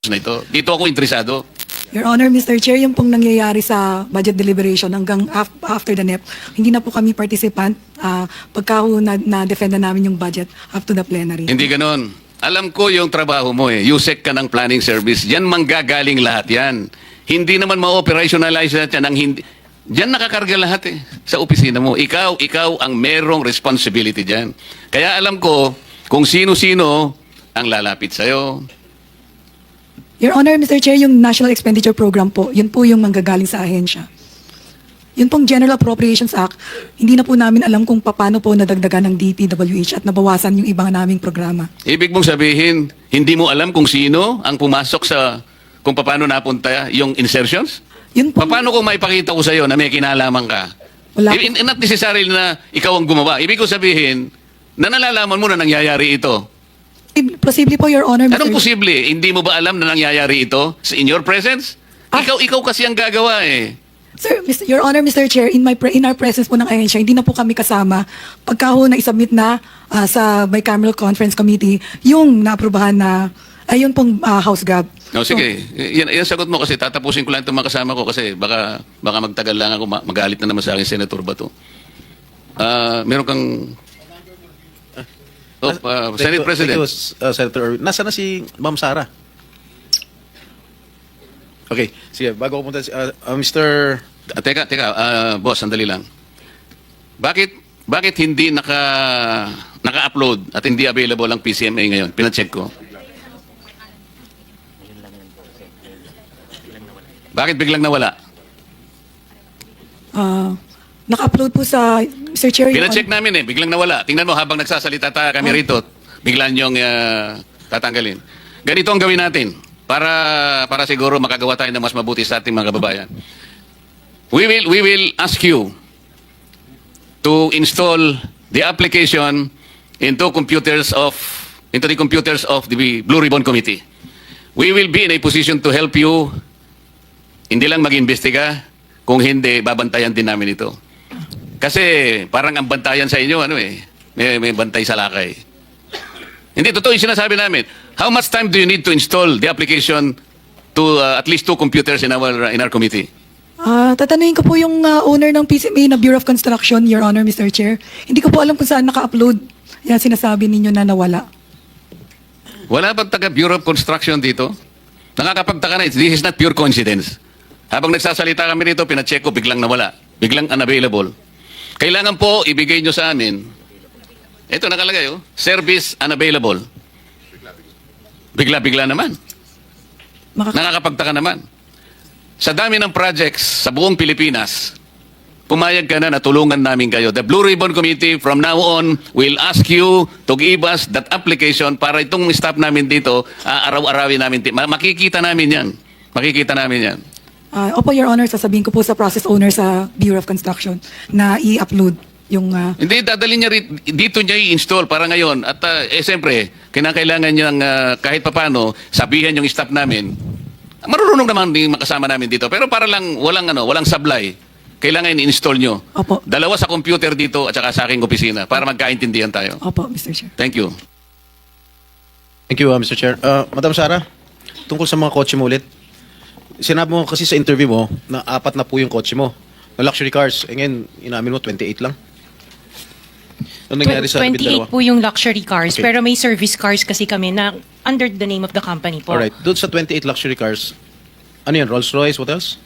na ito. Dito ako interesado. Your Honor, Mr. Chair, yung pong nangyayari sa budget deliberation hanggang after the NEP, hindi na po kami participant pagka ho na-defend na namin yung budget up to the plenary. Hindi ganon. Alam ko yung trabaho mo eh. USEC ka ng planning service. Yan manggagaling lahat yan. Hindi naman ma-operationalize lahat yan. Diyan nakakarga lahat eh. Sa opisina mo. Ikaw ang merong responsibility dyan. Kaya alam ko kung sino-sino ang lalapit sa'yo. Your Honor, Mr. Chair, yung National Expenditure Program po, yun po yung manggagaling sa ahensya. Yun pong General Appropriations Act, hindi na po namin alam kung paano po nadagdagan ng DPWH at nabawasan yung ibang naming programa. Ibig mong sabihin, hindi mo alam kung sino ang pumasok sa kung paano napunta yung insertions? Yun po, Paano kung maipakita ko sa'yo na may kinalaman ka? Wala po. Not necessarily na ikaw ang gumawa. Ibig ko sabihin, na nalalaman mo na nangyayari ito. Posible po, Your Honor, Mr. Anong posible? Hindi mo ba alam na nangyayari ito in your presence? Ikaw kasi ang gagawa eh. Sir, Your Honor, Mr. Chair, in our presence po ng ahensya, hindi na po kami kasama pagka ho na-submit na sa Bicameral Conference Committee yung naaprubahan na, ayun pong House Gab. No, sige. Yan sagot mo kasi tatapusin ko lang itong mga kasama ko kasi baka magtagal lang ako, magalit na naman sa akin Senator Bato. Meron kang Senate President. Thank you, Senator Erwin. Nasaan na si Ma'am Sara? Okay, sige. Bago ko punta si Mr. Teka, boss, sandali lang. Bakit hindi naka-upload at hindi available ang PCMA ngayon? Pina-check ko. Bakit biglang nawala? Naka-upload po sa, Mr. Chair, Your Pina-check namin eh, biglang nawala. Tingnan mo habang nagsasalita kami rito, biglang yung tatanggalin. Ganito ang gawin natin para siguro makagawa tayo ng mas mabuti sa ating mga kababayan. We will ask you to install the application into the computers of the Blue Ribbon Committee. We will be in a position to help you hindi lang mag-imbestiga, kung hindi, babantayan din namin ito. Kasi parang ang bantayan sa inyo, may bantay sa lakay. Hindi, totoo yung sinasabi namin. How much time do you need to install the application to at least 2 computers in our committee? Tatanungin ko po yung owner ng PCMA na Bureau of Construction, Your Honor, Mr. Chair. Hindi ko po alam kung saan naka-upload. Yan sinasabi ninyo na nawala. Wala bang taga Bureau of Construction dito? Nakakapagtaka na, this is not pure coincidence. Habang nagsasalita kami rito, pina-check ko, biglang nawala. Biglang unavailable. Kailangan po ibigay nyo sa amin, ito nakalagay, service unavailable. Bigla-bigla naman. Nakakapagtaka naman. Sa dami ng projects sa buong Pilipinas, pumayag ka na tulungan namin kayo. The Blue Ribbon Committee from now on will ask you to give us that application para itong staff namin dito, araw-arawin namin. Makikita namin yan. Makikita namin yan. Opo, Your Honor, sasabihin ko po sa process owner sa Bureau of Construction na i-upload yung... Hindi, dadalhin niya dito niya i-install para ngayon. At siyempre, kinakailangan niyang kahit papano sabihan yung staff namin. Marunong naman din makasama namin dito. Pero para lang walang sablay. Kailangan i-install nyo. Opo. 2 sa computer dito at saka sa aking opisina para magkaintindihan tayo. Opo, Mr. Chair. Thank you. Thank you, Mr. Chair. Madam Sara, tungkol sa mga kotse mo ulit. Sinabi mo kasi sa interview mo na 4 na po yung kotse mo. Na luxury cars. Ngayon, inamin mo, 28 lang. Ano nangyari sa 28 po yung luxury cars, Okay. pero may service cars kasi kami na under the name of the company po. Alright. Doon sa 28 luxury cars, ano yan? Rolls Royce? What else?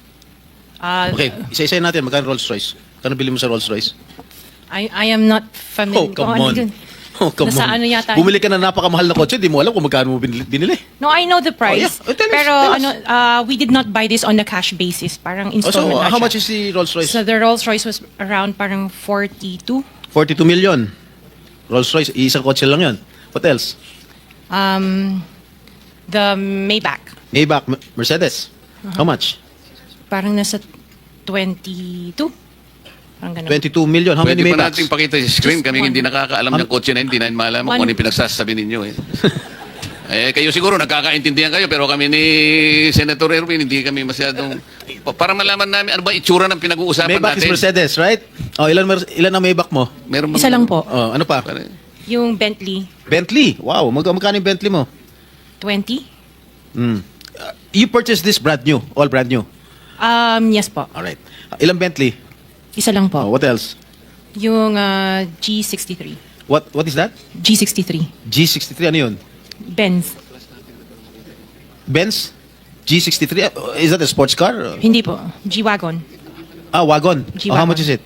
Okay. Isa-isa natin. Magkano Rolls Royce? Kano bili mo sa Rolls Royce? I am not familiar. Oh, come on. Oh, come Nasa on. ano yata- Bumili ka na napakamahal na kotse, di mo alam kung magkano mo binili. No, I know the price. Oh, yeah. Tell us, Pero tell us. we did not buy this on a cash basis. Parang Oh, so, installment na how siya. much is the Rolls Royce? So the Rolls Royce was around parang 42. 42 million. Rolls Royce, isang kotse lang yun. What else? The Maybach. Maybach, Mercedes. How much? Parang nasa 22. Parang ganun. 22 million. How Pwede many pa Maybachs? natin pakita sa screen. Just Kami hindi one. nakakaalam ng kotse na hindi namin malaman kung ano yung pinagsasabi ninyo. Kayo siguro nagkakaintindihan kayo pero kami ni Senator Erwin hindi kami masyadong... Para malaman namin ano ba itsura ng pinag-uusapan Maybach is natin. Mercedes, right? Oh, ilan ang Maybach mo? Meron bang- Isa lang po. Oh, ano pa? Yung Bentley, Bentley. Wow, magkano yung Bentley mo? 20. You purchased this brand new, all brand new. Yes po. All right. Ilang Bentley? Isa lang Oh, po. what else? Yung G63. What is that? G63. G63 ano yun? Benz. Benz? G63? Is that a sports car? Hindi po. G-Wagon. Ah, wagon. Oh, G-Wagon. how much is it?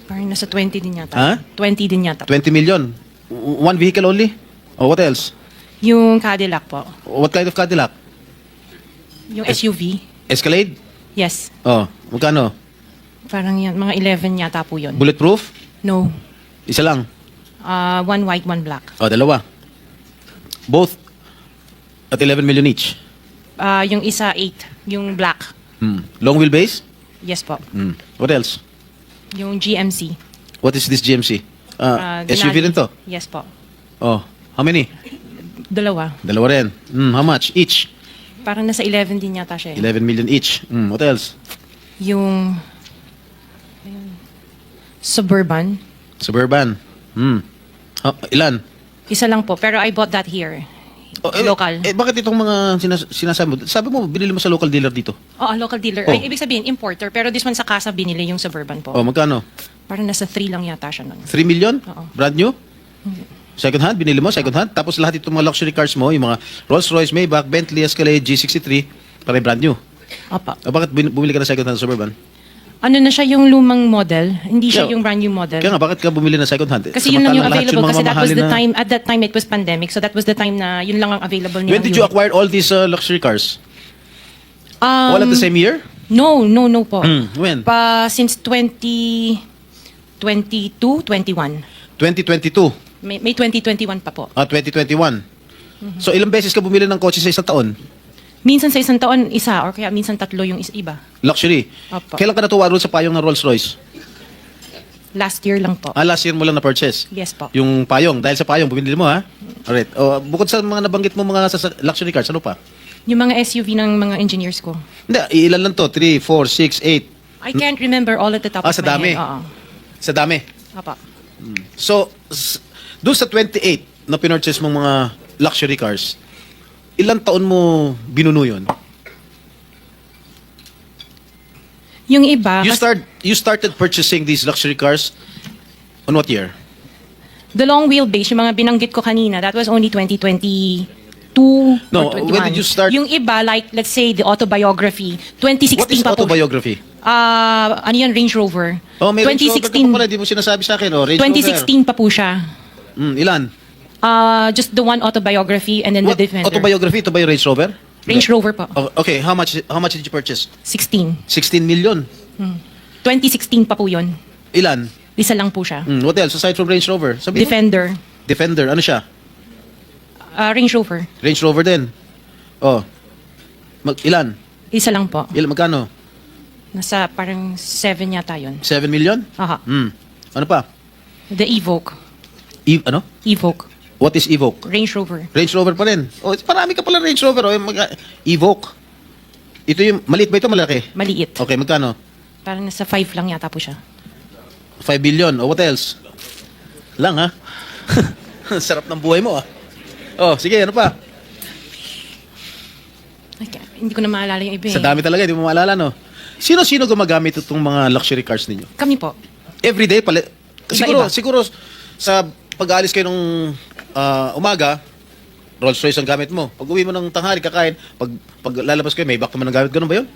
Parang nasa 20 din yata. Ha? 20 din yata. 20 million. One vehicle only? Oh, what else? Yung Cadillac po. What kind of Cadillac? Yung SUV. Escalade? Yes. Oh, magkano? Parang yan. Mga 11 yata po yun. Bulletproof? No. Isa lang. One white, one black. Oh, dalawa. Both at 11 million each. Yung isa 8. Yung black. Long wheelbase? Yes po. What else? Yung GMC. What is this GMC? SUV Denali. rin to? Yes po. Oh, how many? Dalawa. Dalawa rin. How much each? Parang nasa 11 din yata siya. 11 million each. What else? Yung Suburban. Suburban. Ilan? Isa lang po. Pero I bought that here. Local. Bakit itong mga sinasabi mo? Sabi mo, binili mo sa local dealer dito. Oh, a local dealer. Oh. Ay, ibig sabihin, importer. Pero this one sa casa binili yung Suburban po. Oh, magkano? Parang nasa 3 lang yata siya nun. 3 million? Oo. Brand new? Second hand? Binili mo? Second hand? Tapos lahat itong mga luxury cars mo, yung mga Rolls Royce, Maybach, Bentley, Escalade, G63, para brand new. Opa. Bakit bumili ka ng second hand Suburban? Ano na siya yung lumang model? Hindi siya Yeah. yung brand new model. Kaya nga, bakit ka bumili ng second hand? Kasi yun lang yung Samantalang lahat available. Kasi that was mamahalin the na- time, at that time it was pandemic. So that was the time na yun lang ang available niya. When did you acquire all these luxury cars? Um, All at the same year? No po. When? Since 2022, 21. 2022. May 2021 pa po. 2021. So ilang beses ka bumili ng kotse sa isang taon? Minsan sa isang taon, isa. Or kaya minsan tatlo yung iba. Luxury. Opo. Kailan ka natuwa doon sa payong ng Rolls Royce? Last year lang po. Last year mo lang na-purchase? Yes po. Yung payong. Dahil sa payong, bumili mo ha? Alright. Bukod sa mga nabanggit mo mga luxury cars, ano pa? Yung mga SUV ng mga engineers ko. Hindi, ilan lang to? 3, 4, 6, 8. I can't remember all at the top of Sa my dami. head. Oo. Sa dami. Apa. So, doon sa 28 na pinurchase mong mga luxury cars, ilang taon mo binuno yun? Yung iba, You started purchasing these luxury cars on what year? the long wheelbase, yung mga binanggit ko kanina, that was only 2022 No, or 21. when did you start- Yung iba, like, let's say, the autobiography, 2016 What is pa po. autobiography? Ano yan, Range Rover. Oh, may Range Rover ka 2016, pa pala, di mo sinasabi sa akin. Range 2016 pa po siya. Rover. Ilan? Just the one autobiography and then What the Defender. autobiography? Ito ba yung Range Rover? Range Rover po. Okay, how much did you purchase? 16. 16 million. 2016 pa po yun. Ilan? Isa lang po siya. What else aside from Range Rover? Sabi mo? Defender. Defender. Ano siya? Range Rover. Range Rover din. Oh. Ilan? Isa lang po. Magkano? Nasa parang 7 yata yun. 7 million? Aha. Ano pa? The Evoque. Ano? Evoque. What is Evoque? Range Rover. Range Rover pa rin. Marami ka pala Range Rover. Evoque. Ito yung, maliit ba ito malaki? Maliit. Okay, magkano? Parang nasa 5 lang yata po siya. 5 billion. What else? Lang ha? Sarap ng buhay mo sige, ano pa? Okay, hindi ko na maalala yung iba Sa dami talaga, hindi mo maalala, no? Sino-sino gumagamit itong mga luxury cars ninyo? Kami po. Everyday pala. Iba-iba. Siguro sa pag-aalis kayo nung umaga, Rolls Royce ang gamit mo. Pag uwi mo ng tanghali, kakain, pag lalabas kayo, may back naman ang gamit. Ganun ba yun?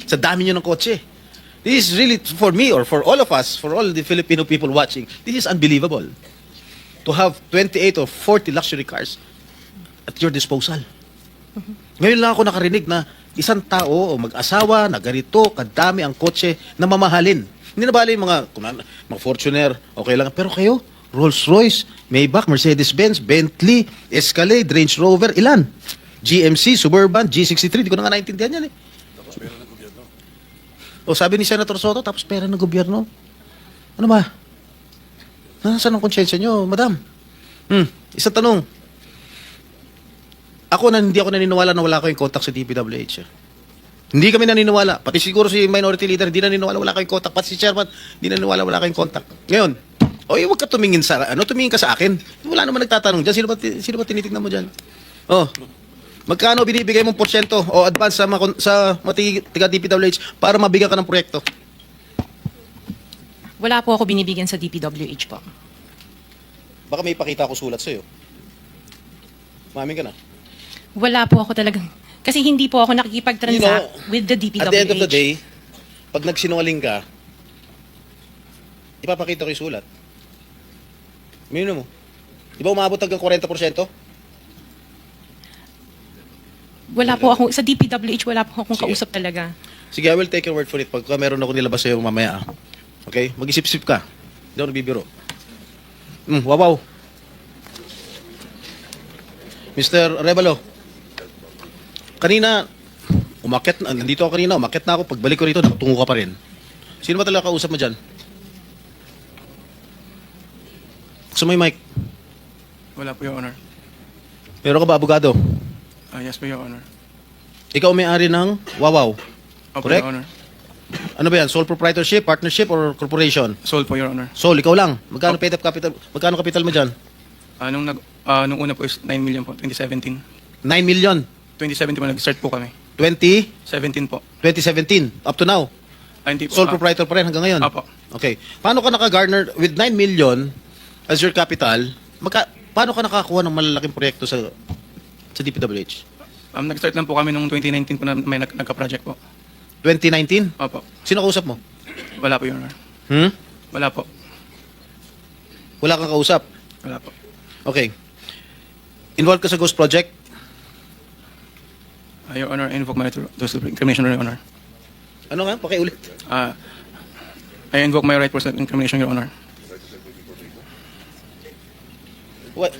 Sa dami nyo ng kotse. This is really, for me or for all of us, for all the Filipino people watching, this is unbelievable. To have 28 or 40 luxury cars at your disposal. Ngayon lang ako nakarinig na isang tao o mag-asawa na ganito, kadami ang kotse na mamahalin. Hindi na bali yung mga Fortuner, okay lang. Pero kayo, Rolls Royce, Maybach, Mercedes-Benz, Bentley, Escalade, Range Rover, ilan? GMC, Suburban, G63, di ko na nga naintindihan yan eh. O sabi ni Senator Soto, tapos pera ng gobyerno. Ano ba? Nasaan ang konsyensya nyo, madam? Isang tanong. Hindi ako naniniwala na wala kayong contact sa DPWH. Hindi kami naniniwala. Pati siguro si minority leader, hindi naniniwala wala kayong contact. Pati si chairman, hindi naniniwala wala kayong contact. Ngayon, huwag ka tumingin tumingin ka sa akin. Wala naman nagtatanong dyan. Sino ba tinitignan mo dyan? Magkano binibigay mong porsyento o advance sa mga tiga DPWH para mabigyan ka ng proyekto? Wala po ako binibigyan sa DPWH po. Baka may ipakita ako sulat sa'yo. Mamin ka na. Wala po ako talagang... Kasi hindi po ako nakikipag-transact with the DPWH. At the end of the day, pag nagsinungaling ka, ipapakita ko yung sulat. Mino mo. Di ba umabot hanggang 40%? Wala po ako... Sa DPWH, wala po akong Sige. kausap talaga. Sige, I will take your word for it. Pagka meron ako nilabas sa'yo mamaya. Okay? Mag-isip-isip ka. Hindi ako nagbibiro. Wawaw. Mr. Revalo, kanina, nandito ako kanina, umakyat na ako. Pagbalik ko rito, nakatungo ka pa rin. Sino ba talaga kausap mo dyan? Gusto mo yung mic? Wala po, Your Honor. Meron ka ba, abogado? Yes po, Your Honor. Ikaw may-ari ng Wawaw. Opo, Correct? Your Honor. Ano ba yan? Sole proprietorship, partnership, or corporation? Sold po, Your Honor. Sole, ikaw lang. Magkano paid up capital? Magkano capital mo dyan? Nung una po is 9 million po, 2017. 9 million. 2017 po, nag-start po kami. 2017 17 po. up to now. Hindi po. Sole proprietor pa rin hanggang ngayon? Apo. Okay. Paano ka naka-garner with 9 million as your capital? Paano ka nakakuha ng malalaking proyekto sa DPWH? Nag-start lang po kami nung 2019 po na may nagka-project po. 2019? Opo. Sino kausap mo? Wala po, Your Honor. Wala po. Wala kang kausap? Wala po. Okay. Involved ka sa Ghost Project? Your Honor, I invoke my right to self-incrimination, Your Honor. Ano nga? Pakiulit. I invoke my right for self-incrimination, Your Honor. What?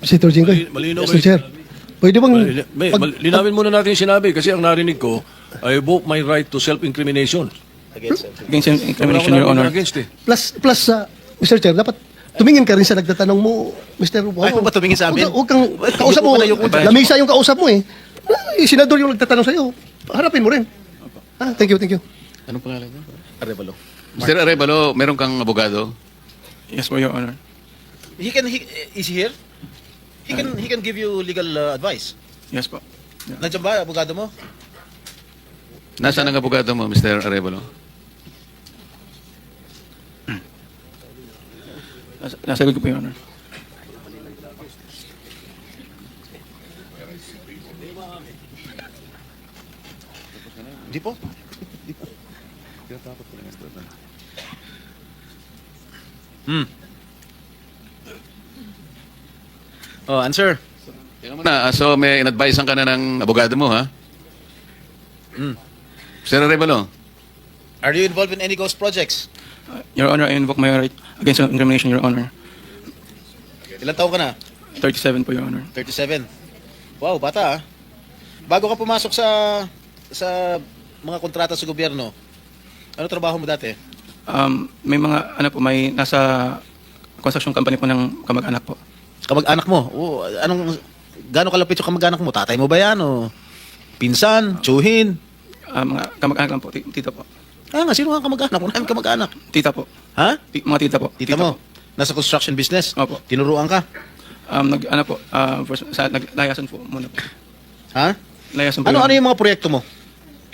Senator Jinggoy. Malinaw Mr. Chair. Pwede bang... Linawin muna natin yung sinabi kasi ang narinig ko, I invoke my right to self-incrimination. Against Against self-incrimination, Your Honor. Against eh. Plus, Mr. Chair, dapat tumingin ka rin sa nagtatanong mo, Mr. Ay, kung ba tumingin sa amin? Huwag kang kausap mo. Yuko ka na, yuko. Lamisa yung kausap mo eh. Senador yung nagtatanong sa'yo. Harapin mo rin. Thank you, thank you. Anong pangalan niya? Arevalo. Mr. Arevalo, meron kang abogado? Yes po, Your Honor. Is he here? He can give you legal advice. Yes po. Yeah. Nandiyan ba, abogado mo? Nasaan ang abogado mo, Mr. Arevalo? Nasagot ko po, Your Honor. Hindi po. Oh, answer. Tingnan mo na, so may in-advisean ka na ng abogado mo, ha? Mr. Arevalo, Are you involved in any ghost projects? Your Honor, I invoke my right against self-incrimination, Your Honor. Ilan taon ka na? 37 po, Your Honor. 37. Wow, bata ah. Bago ka pumasok sa mga kontrata sa gobyerno, ano trabaho mo dati? May mga, may nasa construction company po ng kamag-anak po. Kamag-anak mo? Gano'ng kalapit yung kamag-anak mo? Tatay mo ba yan? O pinsan? Tsuhin? Mga kamag-anak lang po, tita po. Sino nga kamag-anak? Wala namin kamag-anak. Tita po. Ha? Mga tita po. Tita mo? po. Nasa construction business? Opo. Tinuruan ka? Naglayasan po muna po. Ha? Layasan po. Ano yung mga proyekto mo?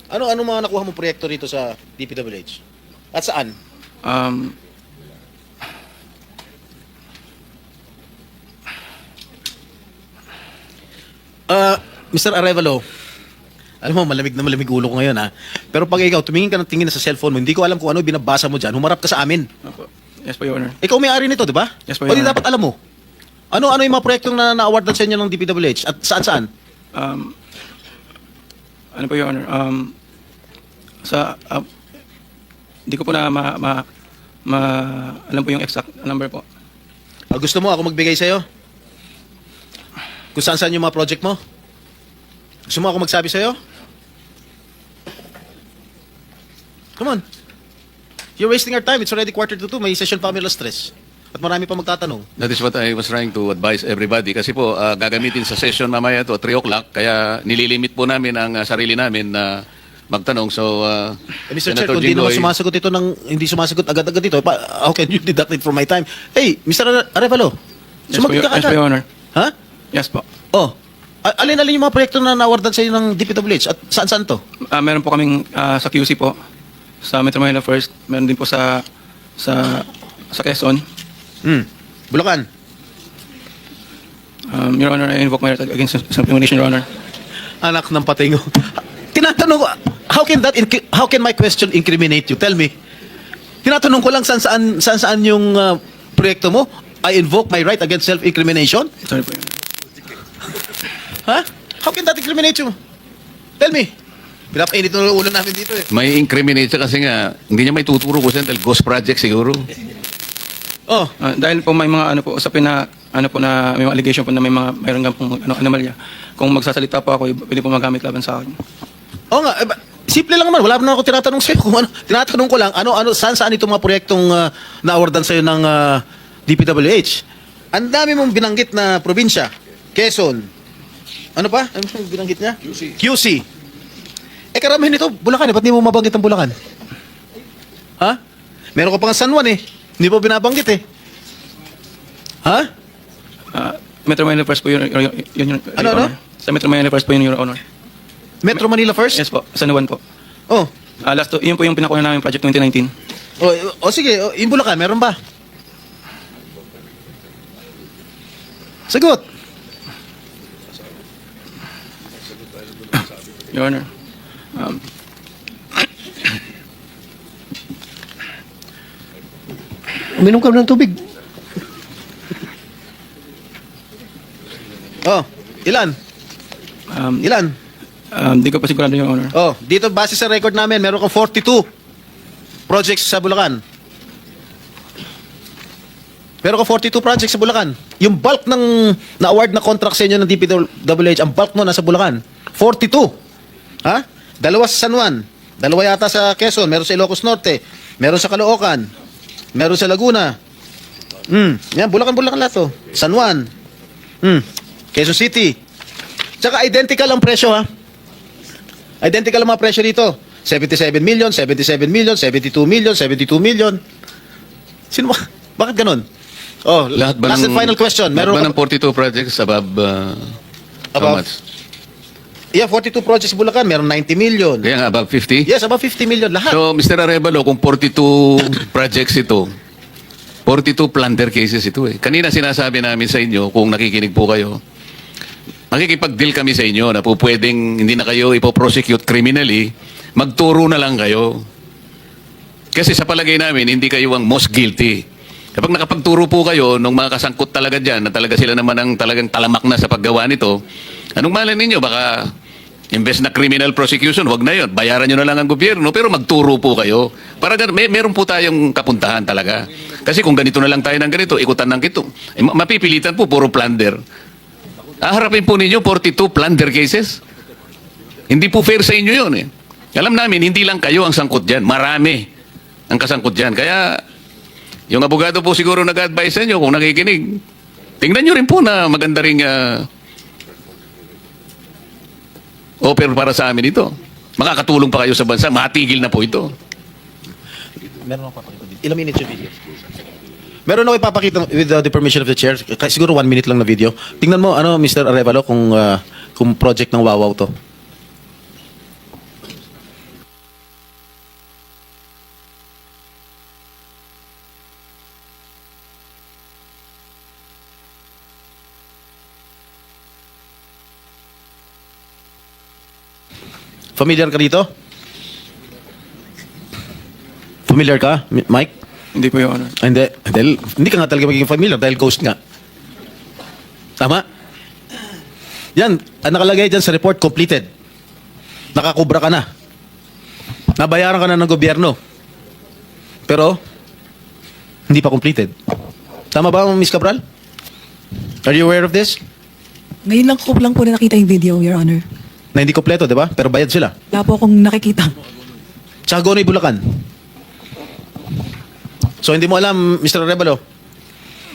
Ano mga nakuha mo proyekto rito sa DPWH? At saan? Mr. Arevalo, alam mo, malamig na malamig ulo ko ngayon ha. Pero pag ikaw, tumingin ka ng tingin na sa cellphone mo, hindi ko alam kung ano binabasa mo dyan, humarap ka sa amin. Opo. Yes po, Your Honor. Ikaw may-ari nito, di ba? Yes po, O di Your Honor. dapat alam mo. Ano yung mga proyektong na-awardan sa inyo ng DPWH? At saan-saan? Ano po, Your Honor? Hindi ko po na alam po yung exact number po. Gusto mo ako magbigay sa'yo? Kung saan-saan yung mga project mo? Gusto mo ako magsabi sa'yo? Come on. You're wasting our time. It's already 1:45. May session pa kami alas 3. At marami pa magtatanong. that is what I was trying to advise everybody. Kasi po, gagamitin sa session mamaya to 3 o'clock, kaya nililimit po namin ang sarili namin na magtanong. So, Mr. Chair, Senator kung hindi naman Jinggoy, hindi sumasagot agad-agad dito, how can you deduct it from my time? Hey, Mr. Arevalo, Sumagot ka Yes po, agad. Your Honor. Ha? Yes po. Oh. Alin-alin yung mga proyekto na nawardan sa'yo ng DPWH? At saan-saan to? Meron po kaming sa QC po, sa Metro Manila First. Meron din po sa Quezon. Bulacan. Your Honor, I invoke my right against self-incrimination, Your Honor. Anak ng patingo. Tinatanong ko, how can my question incriminate you? Tell me. Tinatanong ko lang saan yung proyekto mo? I invoke my right against self-incrimination? Sorry po, Your Honor. Ha? How can that incriminate you? Tell me. Pinapainit ng ulo namin dito eh. May incriminate siya kasi nga, hindi niya may tuturo ko siya dahil ghost project siguro. Oh, Dahil po may mga usapin na na may mga allegation po na mayroon nga pong anomalya. Kung magsasalita po ako, pwede po magamit laban sa akin. oo nga. Simple lang naman. Wala na ako tinatanong sa'yo. Kung ano, tinatanong ko lang, saan itong mga proyektong na-awardan sa'yo ng DPWH? Ang dami mong binanggit na probinsya. Quezon. Ano pa? Ano yung binanggit niya? QC. Karamihan nito, Bulacan eh. Ba't di mo mabanggit ang Bulacan? Ha? Meron ka pa nga San Juan eh. Hindi mo binabanggit eh. Ha? Metro Manila First po yun, Your Ano? Honor. Sa Metro Manila First po yun, Your Honor. Metro Manila first? Yes po, San Juan po. Oh. Yun po yung pinakuna namin project 2019. Sige. Yung Bulacan, meron ba? Sagot. Your Honor. Uminom ka ng tubig. Oh. Ilan? Ilan? Di ko pa sigurado, Your Honor. Oh, dito base sa record namin, meron kang 42 projects sa Bulacan. Meron kang 42 projects sa Bulacan. Yung bulk ng na-award na contract sa inyo ng DPWH, ang bulk nun nasa Bulacan. 42. Ha? Dalawa sa San Juan. Dalawa yata sa Quezon. Meron sa Ilocos Norte. Meron sa Caloocan. Meron sa Laguna. Yan, Bulacan lahat to. San Juan. Quezon City. Tsaka identical ang presyo ha. Identical ang mga presyo dito. 77 million, 77 million, 72 million, 72 million. Sino ba? Bakit ganun? Oh, Lahat ba last and final question. Lahat Meron ba ng 42 projects above, how Above? much? Yeah, 42 projects sa Bulacan, meron 90 million. Kaya nga, above 50? Yes, about 50 million lahat. So, Mr. Arevalo, kung 42 projects ito, 42 plunder cases ito eh. Kanina sinasabi namin sa inyo, kung nakikinig po kayo, makikipag-deal kami sa inyo na po pwedeng hindi na kayo ipoprosecute criminally, magturo na lang kayo. Kasi sa palagay namin, hindi kayo ang most guilty. Kapag nakapagturo po kayo nung mga kasangkot talaga dyan, na talaga sila naman ang talagang talamak na sa paggawa nito, anong malay ninyo? Baka imbes na criminal prosecution, wag na yun. Bayaran nyo na lang ang gobyerno, pero magturo po kayo. Para meron po tayong kapuntahan talaga. Kasi kung ganito na lang tayo ng ganito, ikutan ng kito, mapipilitan po, puro plunder. Haharapin po ninyo 42 plunder cases. Hindi po fair sa inyo yun eh. Alam namin, hindi lang kayo ang sangkot dyan. Marami ang kasangkot dyan. Kaya, yung abogado po siguro nag-advise sa inyo kung nakikinig. Tingnan nyo rin po na maganda rin offer para sa amin ito. Makakatulong pa kayo sa bansa. Matigil na po ito. Meron ako papakita. Ilang minutes yung video? Meron ako ipapakita with the permission of the chair. Siguro 1 minute lang na video. Tingnan mo, Mr. Arevalo, kung project ng Wawaw to. Familiar ka dito? Familiar ka, Mike? Hindi po, Your Honor. Hindi. Hindi ka nga talaga magiging familiar dahil ghost nga. Tama? Yan. Ang nakalagay dyan sa report, completed. Nakakubra ka na. Nabayaran ka na ng gobyerno. Pero, hindi pa completed. Tama ba, Miss Cabral? Are you aware of this? Ngayon lang po na nakita yung video, Your Honor. Na hindi kompleto, di ba? Pero bayad sila. Wala po akong nakikita. Tsaka Gonoy, Bulacan. So, hindi mo alam, Mr. Arevalo?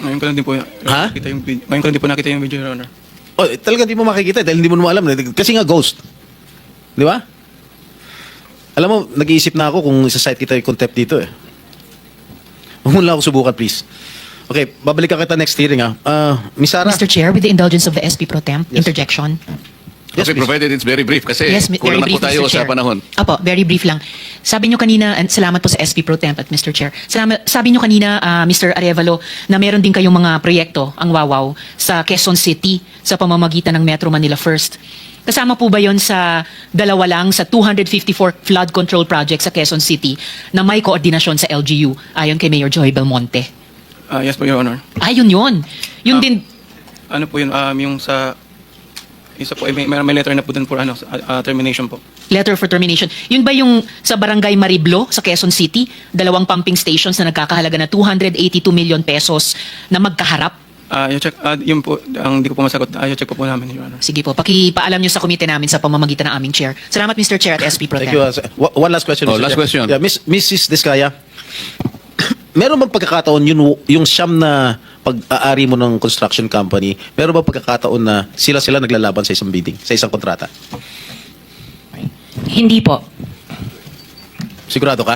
Ngayon ko lang din po, Ha? nakita yung video. Ngayon ko lang din po nakita yung video, Your Honor. Oh, talaga hindi mo makikita dahil hindi mo naman alam. Kasi nga ghost. Di ba? Alam mo, nag-iisip na ako kung isa-site kita yung contempt dito eh. Huwag mo lang ako subukan, please. Okay, babalikan kita next hearing Miss Sara. Mr. Chair, with the indulgence of the SP Pro Temp, interjection. Yes, Okay, please. provided it's very brief kasi Yes, very kulang na po brief, tayo Mr. sa Chair. panahon. Apo, very brief lang. Sabi nyo kanina, and salamat po sa SP Pro Temp at Mr. Chair. Sabi nyo kanina, Mr. Arevalo, na meron din kayong mga proyekto, ang Wawaw, sa Quezon City sa pamamagitan ng Metro Manila First. Kasama po ba yon sa dalawa lang sa 254 flood control project sa Quezon City na may koordinasyon sa LGU ayon kay Mayor Joy Belmonte? Yes po, Your Honor. Ayun yun. Yun din, Ano po yun, yung sa... Isa po, may letter na po dun for termination po. letter for termination. Yun ba yung sa Barangay Mariblo sa Quezon City? 2 pumping stations na nagkakahalaga na 282 million pesos na magkaharap? I-check, yun po, ang di ko po masagot. I-check po namin, Your Honor. Sige po, pakipaalam nyo sa komite namin sa pamamagitan ng aming chair. Salamat Mr. Chair at SP Pro Thank Tem. you. One last question. Oh, Mr. last Chair. question. Yeah, Mrs. Diskaya, meron bang pagkakataon yung siyam na pag-aari mo ng construction company, meron bang pagkakataon na sila naglalaban sa isang bidding, sa isang kontrata? Hindi po. Sigurado ka?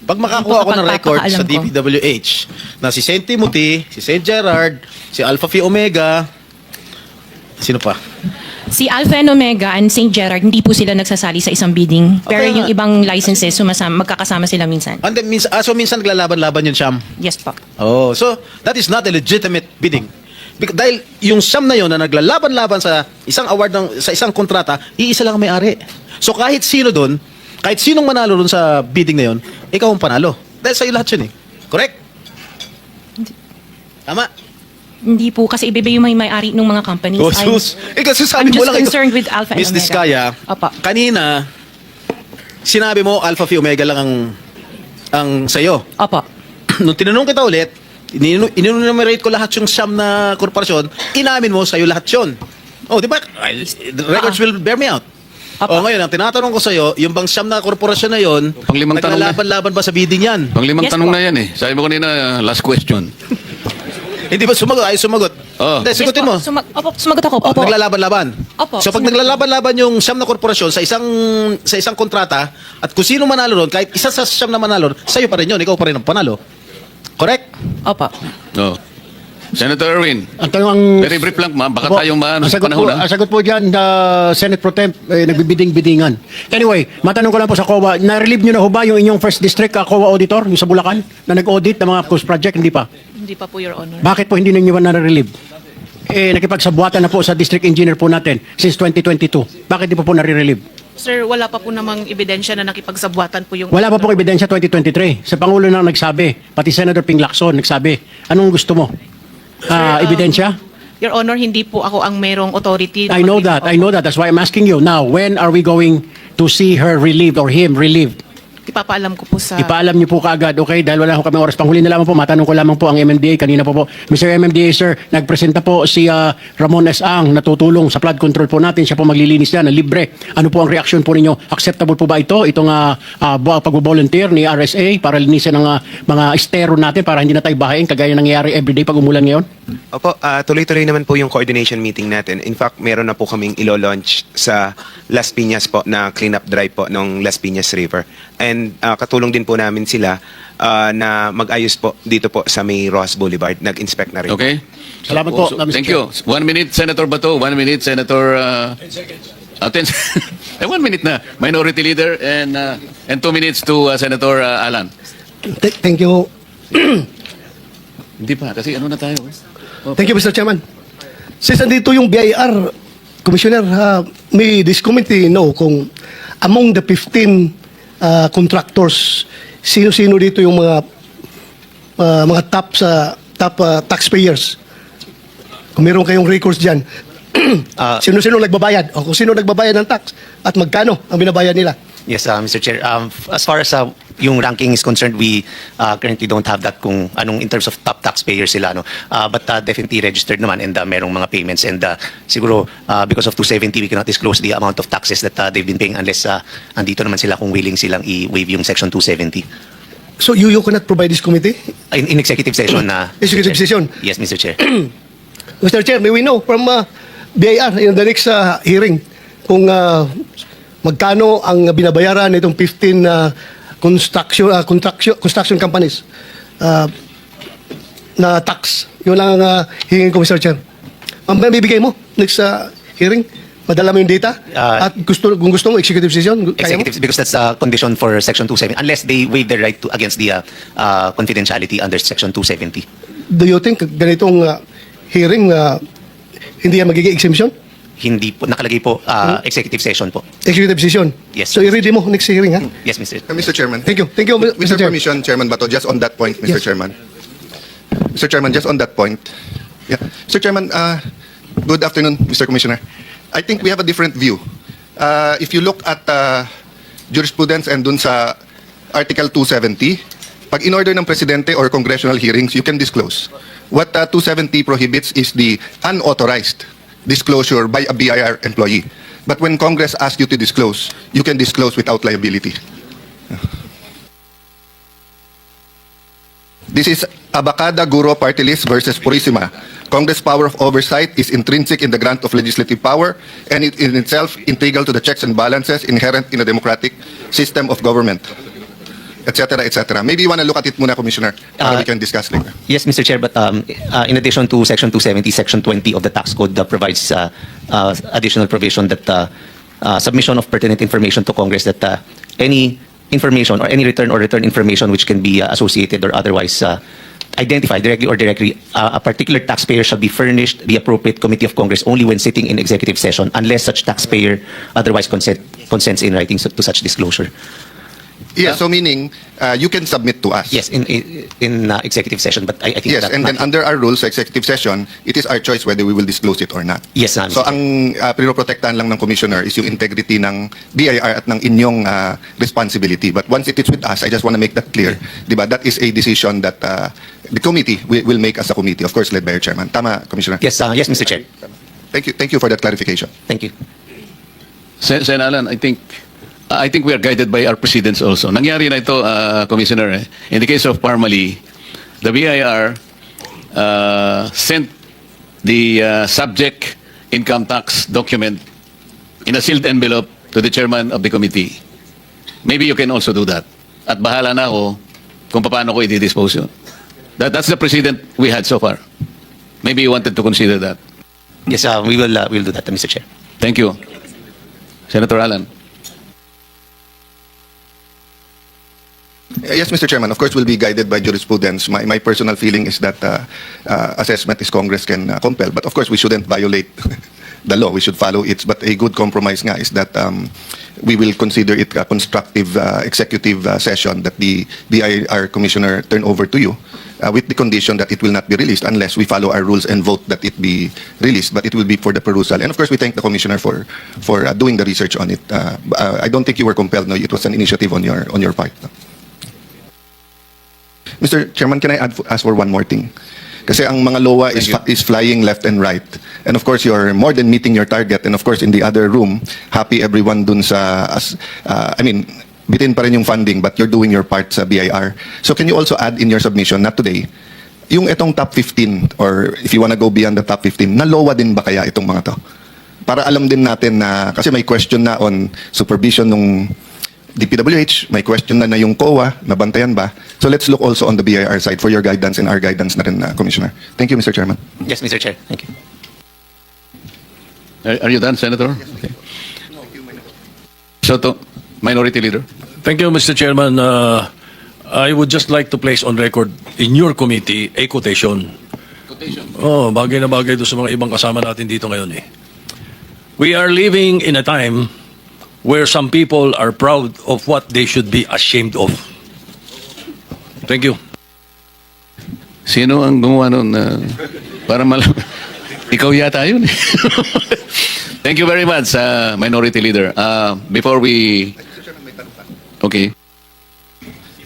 Pag makakuha ako ng record sa Pagpapakaalam ko. DPWH na si St. Timothy, si St. Gerard, si Alpha Phi Omega, sino pa? Si Alpha and Omega and St. Gerard, hindi po sila nagsasali sa isang bidding. Pero Okay yung nga. ibang licenses, magkakasama sila minsan. And then, so minsan naglalaban-laban yung siyam. Yes po. Oh, so that is not a legitimate bidding. Dahil yung siyam na yon na naglalaban-laban sa isang award sa isang kontrata, iisa lang ang may-ari. So kahit sino doon, kahit sinong manalo doon sa bidding na yon, ikaw ang panalo. Dahil sa'yo lahat yun eh. Correct? Tama? Hindi po, kasi iba yung may-ari ng mga companies. Oh, sus. Kasi sabi I'm mo just lang concerned with Alpha and Miss Omega. Diskaya, Opo. kanina, sinabi mo Alpha Phi Omega lang ang sa'yo. Opo. Nung tinanong kita ulit, inunumerate ko lahat yung siyam na korporasyon, inamin mo sa'yo lahat yun. Oh, di ba? The records will bear me out. Opo. Oh, ngayon, ang tinatanong ko sa'yo, yung bang siyam na korporasyon na yun, Panglimang tanong na. naglalaban-laban ba sa bidding yan? Panglimang Yes tanong po. na yan eh. Sabi mo kanina, last question. Hindi ba sumagot? Ay, sumagot. Oh. Hindi, sigutin mo. Opo, sumagot ako. Oh, Opo. naglalaban-laban. Opo, So pag sumagot. naglalaban-laban yung siyam na korporasyon sa isang kontrata at kung sino manalo ron, kahit isa sa siyam na manalo, sa'yo pa rin yun, ikaw pa rin ang panalo. Correct? Opo. Oh. Senator Erwin, Ang tanong, very brief lang ma'am, baka Opo, tayong maano ang sa sagot panahon. po, ang sagot po dyan, the Senate Pro Temp, nagbibiding-bidingan. Anyway, matanong ko lang po sa COA, na-relieve nyo na ho ba yung inyong first district COA auditor, yung sa Bulacan, na nag-audit ng mga coast project? Hindi pa. Hindi pa po, Your Honor. Bakit po hindi ninyo ba na-relieve? Nakipagsabuatan na po sa district engineer po natin since 2022. Bakit di pa po nare-relieve? Sir, wala pa po namang ebidensya na nakipagsabuatan po yung... Wala pa po ebidensya 2023. Sa Pangulo na nagsabi, pati Senator Ping Lacson nagsabi, anong gusto mo? Ebidensya? Your Honor, hindi po ako ang merong authority. na I know mag- that. I know that. That's why I'm asking you. Now, when are we going to see her relieved or him relieved? Ipapaalam ko po sa... Ipaalam niyo po kaagad, okay? Dahil wala ko kami oras. Panghuli na lamang po, matanong ko lamang po ang MMDA. Kanina po, Mr. MMDA, sir, nagpresenta po si Ramon S. Ang, natutulong sa flood control po natin. Siya po maglilinis yan, na libre. Ano po ang reaksyon po ninyo? Acceptable po ba ito? Itong pag-volunteer ni RSA para linisin ang mga estero natin para hindi na tayo bahain, kagaya nangyayari everyday pag umulan ngayon? Opo, tuloy-tuloy naman po yung coordination meeting natin. In fact, meron na po kaming ilo-launch sa Las Piñas po na cleanup drive po ng Las Piñas River. And katulong din po namin sila na mag-ayos po dito po sa may Ross Boulevard. Nag-inspect na rin. Okay? Salamat po, Mr. Thank Chair. you. 1 minute, Senator Bato. 1 minute, Senator... 10 seconds. 1 minute na. Minority Leader and 2 minutes to Senator Alan. Thank you. Hindi pa, kasi ano na tayo. Thank you, Mr. Chairman. Since nandito yung BIR, Commissioner, may this committee know kung among the 15 contractors, sino-sino dito yung mga top taxpayers? Kung meron kayong records dyan, sino-sino nagbabayad? O kung sino nagbabayad ng tax at magkano ang binabayad nila? Yes, Mr. Chair. As far as yung ranking is concerned, we currently don't have that kung anong in terms of top taxpayers sila. No? But definitely registered naman and merong mga payments. And siguro because of 270, we cannot disclose the amount of taxes that they've been paying unless andito naman sila kung willing silang i-waive yung Section 270. So you cannot provide this committee? In executive session. Executive session? Yes, Mr. Chair. Mr. Chair, may we know from BIR in the next hearing kung magkano ang binabayaran nitong 15 construction companies na tax. Yun lang ang hingin ko, Mr. Chair. Ang bibigay mo next hearing, madala mo yung data at kung gusto mo executive session, kaya mo? Executives, because that's a condition for Section 270, unless they waive their right to against the confidentiality under Section 270. Do you think ganitong hearing hindi yan magiging exemption? Hindi po, nakalagay po, executive session po. Executive session? Yes. So i-ready mo next hearing, ha? Yes, Mr. Mr. Chairman. Thank you. Thank you, With Mr. your Chair. permission, Chairman Bato, just on that point, Mr. Yes. Chairman. Mr. Chairman, just on that point. Yeah. Mr. Chairman, good afternoon, Mr. Commissioner. I think we have a different view. If you look at jurisprudence and dun sa Article 270, pag in-order ng Presidente or congressional hearings, you can disclose. What 270 prohibits is the unauthorized disclosure by a BIR employee. But when Congress asks you to disclose, you can disclose without liability. This is Abacada Guro Party List versus Purisima. Congress' power of oversight is intrinsic in the grant of legislative power and it in itself integral to the checks and balances inherent in a democratic system of government, etc., etc. Maybe you want to look at it muna, Commissioner, para we can discuss later. Yes, Mr. Chair, but in addition to Section 270, Section 20 of the tax code provides additional provision that submission of pertinent information to Congress, that any information or any return information which can be associated or otherwise identified directly or directly, a particular taxpayer shall be furnished the appropriate committee of Congress only when sitting in executive session, unless such taxpayer otherwise consents in writing to such disclosure. Yes, so meaning you can submit to us. Yes, in executive session, but I think Yes, that and then under our rules sa executive session, it is our choice whether we will disclose it or not. Yes, Mr. So ang pinoprotektahan lang ng Commissioner is yung integrity ng BIR at ng inyong responsibility. But once it is with us, I just want to make that clear. Diba? That is a decision that the committee will make as a committee, of course led by your chairman. Tama, Commissioner? Yes, yes, Mr. Chair. Thank you for that clarification. Thank you. Sen Alan, I think we are guided by our precedents also. Nangyari na ito, Commissioner. In the case of Parmali, the BIR sent the subject income tax document in a sealed envelope to the chairman of the committee. Maybe you can also do that. At bahala na ako kung paano ko i-dispose yun. That's the precedent we had so far. Maybe you wanted to consider that. Yes, we'll do that, Mr. Chair. Thank you. Senator Alan. Yes, Mr. Chairman. Of course, we'll be guided by jurisprudence. My personal feeling is that assessment is Congress can compel. But of course, we shouldn't violate the law. We should follow it. But a good compromise nga is that we will consider it a constructive executive session that the BIR Commissioner turn over to you with the condition that it will not be released unless we follow our rules and vote that it be released. But it will be for the perusal. And of course, we thank the Commissioner for doing the research on it. I don't think you were compelled. No, it was an initiative on your part. No? Mr. Chairman, can I ask for one more thing? Kasi ang mga LOA is flying left and right. And of course, you're more than meeting your target. And of course, in the other room, happy everyone dun sa, bitin pa rin yung funding, but you're doing your part sa BIR. So can you also add in your submission, not today, yung itong top 15, or if you wanna go beyond the top 15, na LOA din ba kaya itong mga to? Para alam din natin na, kasi may question na on supervision nung DPWH, may question na yung COA, nabantayan ba? So let's look also on the BIR side for your guidance and our guidance na rin, Commissioner. Thank you, Mr. Chairman. Yes, Mr. Chair. Thank you. Are you done, Senator? Okay. Soto, Minority Leader. Thank you, Mr. Chairman. I would just like to place on record in your committee a quotation. Oh, bagay na bagay doon sa mga ibang kasama natin dito ngayon eh. We are living in a time where some people are proud of what they should be ashamed of. Thank you. Sino ang gumawa nun? Para malam... Ikaw yata yun. Thank you very much, Minority Leader. Before we... Okay.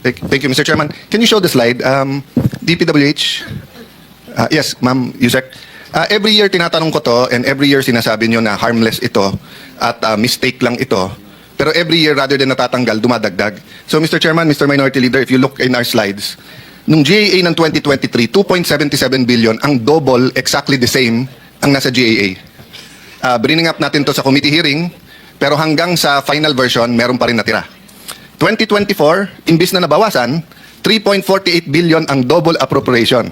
Thank you, Mr. Chairman. Can you show the slide? DPWH? Yes, Ma'am Yusek. Every year tinatanong ko to, and every year sinasabi nyo na harmless ito at mistake lang ito. Pero every year, rather than natatanggal, dumadagdag. So, Mr. Chairman, Mr. Minority Leader, if you look in our slides, nung GAA ng 2023, 2.77 billion, ang double, exactly the same, ang nasa GAA. Bringing up natin to sa committee hearing, pero hanggang sa final version, meron pa rin natira. 2024, imbis na nabawasan, 3.48 billion ang double appropriation.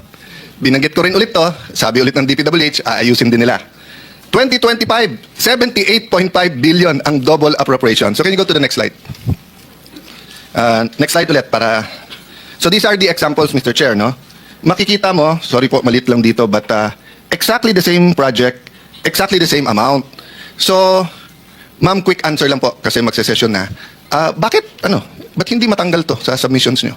binanggit ko rin ulit to, sabi ulit ng DPWH, aayusin din nila. 2025, 78.5 billion ang double appropriation. So can you go to the next slide? Next slide ulit para... So these are the examples, Mr. Chair, no? Makikita mo, sorry po, malit lang dito, but exactly the same project, exactly the same amount. So, ma'am, quick answer lang po kasi magse-session na. Ba't hindi matanggal to sa submissions nyo?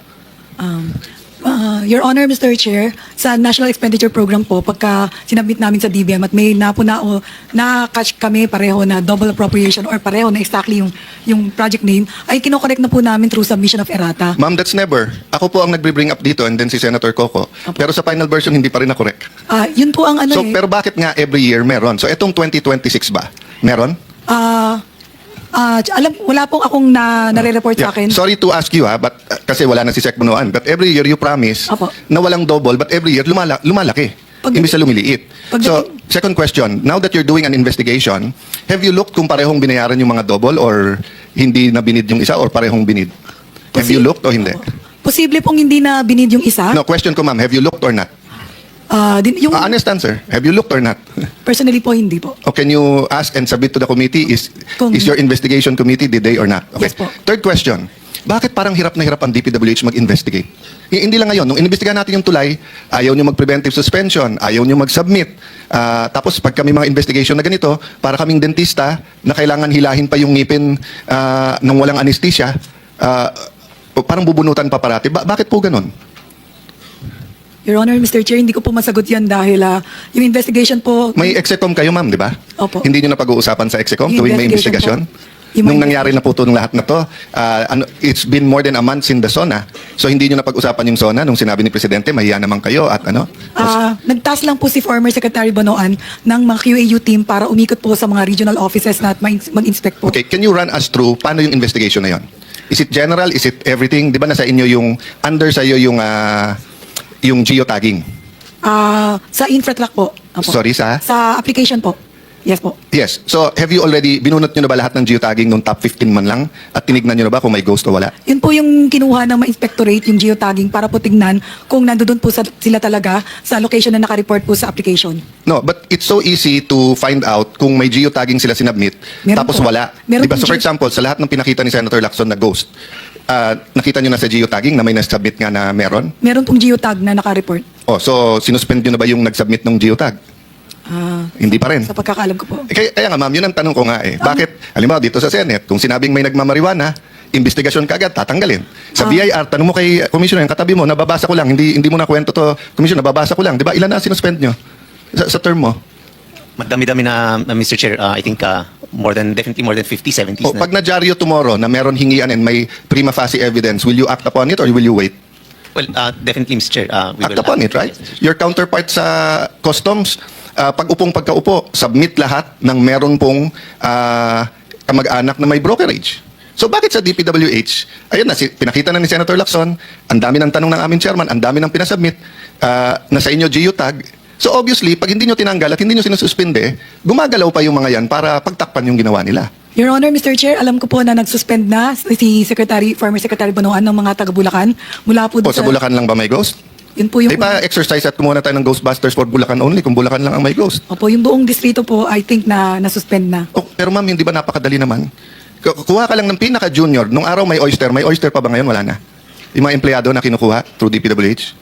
Your Honor, Mr. Chair, sa National Expenditure Program po, pagka sinabit namin sa DBM at may na-catch kami pareho na double appropriation or pareho na exactly yung project name, ay kinokorek na po namin through submission of errata. Ma'am, that's never. Ako po ang nagbe-bring up dito and then si Senator Coco. Pero sa final version, hindi pa rin na-correct. Yun po ang So, pero bakit nga every year meron? So, itong 2026 ba? Meron? Wala pong akong nare-report sa akin. Sorry to ask you but kasi wala na si Sec Bunuan. But every year you promise Apo. na walang double but every year lumalaki. Imbis na lumiliit. So, second question, now that you're doing an investigation, have you looked kung parehong binayaran yung mga double or hindi na binid yung isa or parehong binid? Have you looked o hindi? Posible pong hindi na binid yung isa. No, question ko ma'am, have you looked or not? Yung Honest answer, have you looked or not? personally po, hindi po. O can you ask and submit to the committee, is your investigation committee, did they or not? Okay. Yes po. Third question, bakit parang hirap na hirap ang DPWH mag-investigate? Hindi lang ngayon, nung inimbestigahan natin yung tulay, ayaw nyo mag-preventive suspension, ayaw nyo mag-submit. Tapos pag kami mga investigation na ganito, para kaming dentista na kailangan hilahin pa yung ngipin ng walang anesthesia, parang bubunutan pa parati. Bakit po ganun? Your Honor, Mr. Chair, hindi ko po masagot yan dahil yung investigation po... May execom kayo ma'am, di ba? Opo. Hindi nyo na pag-uusapan sa execom Yung tuwing may investigation investigasyon? Nung nangyari na po itong lahat na to, it's been more than a month in the SONA. So hindi nyo na pag-usapan yung SONA nung sinabi ni Presidente, mahiya naman kayo at ano? Nagtask lang po si former Secretary Bonoan ng mga QAU team para umikot po sa mga regional offices na at mag-inspect po. Okay, can you run us through paano yung investigation na yon? Is it general? Is it everything? Di ba nasa inyo yung, under sa iyo yung geotagging? Sa infratrack po. Opo. Sorry, sa? Sa application po. Yes po. Yes. So, have you already, binunot nyo na ba lahat ng geotagging nung top 15 man lang? At tinignan nyo na ba kung may ghost o wala? Yun po yung kinuha ng ma-inspectorate, yung geotagging, para po tignan kung nandoon po sila talaga sa location na nakareport po sa application. No, but it's so easy to find out kung may geotagging sila sinubmit, Meron tapos po. wala. Meron Diba? pong So, for example, sa lahat ng pinakita ni Senator Lacson na ghost, nakita nyo na sa geotagging na may nasubmit nga na meron? Meron pong geotag na nakareport. Oh, so, sinuspend nyo na ba yung nagsubmit ng geotag? Hindi pa rin. Sa pagkakaalam ko po. Kaya nga ma'am, yun ang tanong ko nga eh. Bakit, halimbawa dito sa Senate, kung sinabing may nagmamariwana, investigasyon kagad, tatanggalin. Sa BIR, tanong mo kay Commissioner, yung katabi mo, nababasa ko lang, hindi mo na kwento to, Commissioner, nababasa ko lang. Di ba, ilan na sinuspend nyo sa term mo? Madami-dami na, Mr. Chair. I think definitely more than 50, 70s na. Pag na-dyaryo tomorrow na meron hingian and may prima facie evidence, will you act upon it or will you wait? Well, definitely, Mr. Chair. We Act will upon it, right? Your counterpart sa customs, pagkaupo, submit lahat ng meron pong kamag-anak na may brokerage. So bakit sa DPWH, ayun na, pinakita na ni Senator Lacson, ang dami ng tanong ng aming chairman, ang dami ng pinasubmit, na sa inyo geotag. So obviously, pag hindi nyo tinanggal at hindi nyo sinususpinde, gumagalaw pa yung mga yan para pagtakpan yung ginawa nila. Your Honor, Mr. Chair, alam ko po na nag-suspend na si former Secretary Bonoan ng mga taga-Bulacan mula po O sa Bulacan lang ba may ghost? Yun po yung... Di ba exercise at kumuha na tayo ng Ghostbusters for Bulacan only kung Bulacan lang ang may ghost? Opo, yung buong distrito po, I think na nasuspend na. Oh, pero ma'am, hindi ba napakadali naman? Kuha ka lang ng pinaka-junior. Nung araw may oyster pa ba ngayon? Wala na. Yung mga empleyado na kinukuha through DPWH.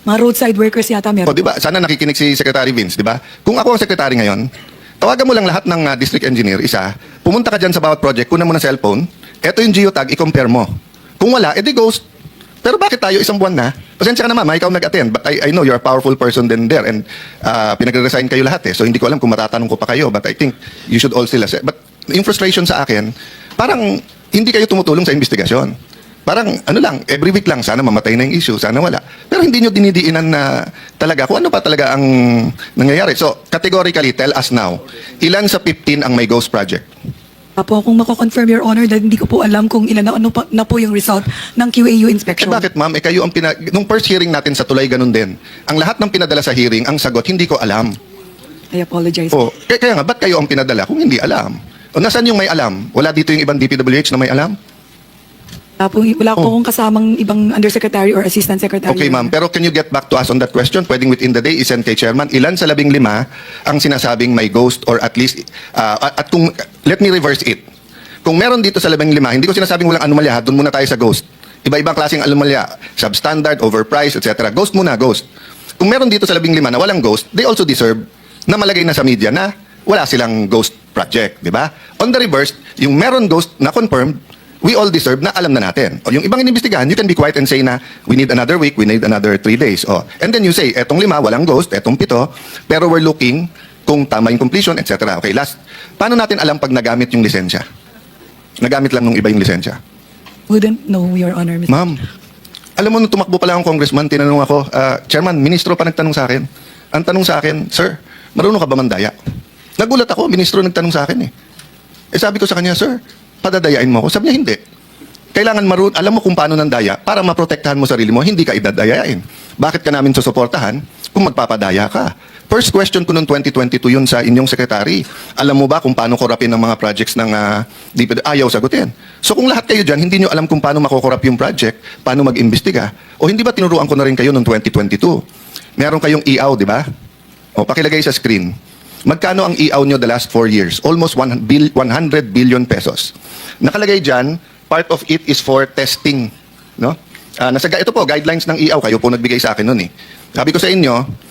Mga roadside workers yata meron. O di ba, sana nakikinig si Secretary Vince, di ba? Kung ako ang secretary ngayon, tawagan mo lang lahat ng district engineer, isa, pumunta ka dyan sa bawat project, kunan mo ng cellphone, eto yung geotag, i-compare mo. Kung wala, edi ghost. Pero bakit tayo isang buwan na? Pasensya ka na ma'am, ikaw nag-attend, but I know you're a powerful person then there and pinagre-resign kayo lahat eh. So hindi ko alam kung matatanong ko pa kayo, but I think you should all still assess. But yung frustration sa akin, parang hindi kayo tumutulong sa investigasyon. Parang ano lang, every week lang, sana mamatay na yung issue, sana wala. Pero hindi nyo dinidiinan na talaga kung ano pa talaga ang nangyayari. So, categorically, tell us now, ilan sa 15 ang may ghost project? Apo, kung mako-confirm, Your Honor, dahil hindi ko po alam kung ilan na po yung result ng QAU inspection. Bakit ma'am, kayo ang nung first hearing natin sa tulay ganun din. Ang lahat ng pinadala sa hearing, ang sagot, hindi ko alam. I apologize. O, kaya nga, ba't kayo ang pinadala kung hindi alam? O, nasan yung may alam? Wala dito yung ibang DPWH na may alam? Wala po akong kasamang ibang undersecretary or assistant secretary. Okay, ma'am. Pero can you get back to us on that question? Pwedeng within the day, isend kay chairman. Ilan sa 15 ang sinasabing may ghost or at least, at kung, let me reverse it. Kung meron dito sa 15, hindi ko sinasabing walang anomalya, doon muna tayo sa ghost. Iba-ibang klaseng anomalya, substandard, overpriced, etc. Ghost muna, ghost. Kung meron dito sa 15 na walang ghost, they also deserve na malagay na sa media na wala silang ghost project, di ba? On the reverse, yung meron ghost na confirmed, we all deserve na alam na natin. O yung ibang inimbestigahan, you can be quiet and say na we need another week, we need another 3 days. O, and then you say, etong 5, walang ghost, etong 7, pero we're looking kung tama yung completion, etc. Okay, last. Paano natin alam pag nagamit yung lisensya? Nagamit lang nung iba yung lisensya. Wouldn't know, Your Honor, Mr. Ma'am, alam mo nung tumakbo pala akong congressman, tinanong ako, Chairman, ministro pa nagtanong sa akin. Ang tanong sa akin, Sir, marunong ka ba mandaya? Nagulat ako, ministro nagtanong sa akin eh. Eh sabi ko sa kanya, Sir, padadayain mo ako. Sabi niya, hindi. Kailangan alam mo kung paano nandaya para maprotektahan mo sarili mo, hindi ka idadayain. Bakit ka namin susuportahan kung magpapadaya ka? First question ko noong 2022 yun sa inyong sekretary. Alam mo ba kung paano korapin ng mga projects ng DPWH? Ayaw sagutin. So kung lahat kayo dyan, hindi nyo alam kung paano makokorap yung project, paano mag-imbestiga, o hindi ba tinuruan ko na rin kayo noong 2022? Meron kayong EAW, di ba? O pakilagay sa screen. Magkano ang EAW nyo the last 4 years? Almost 100 billion pesos. Nakalagay dyan, part of it is for testing. No? Ito po, guidelines ng EAW. Kayo po nagbigay sa akin nun eh. Sabi ko sa inyo,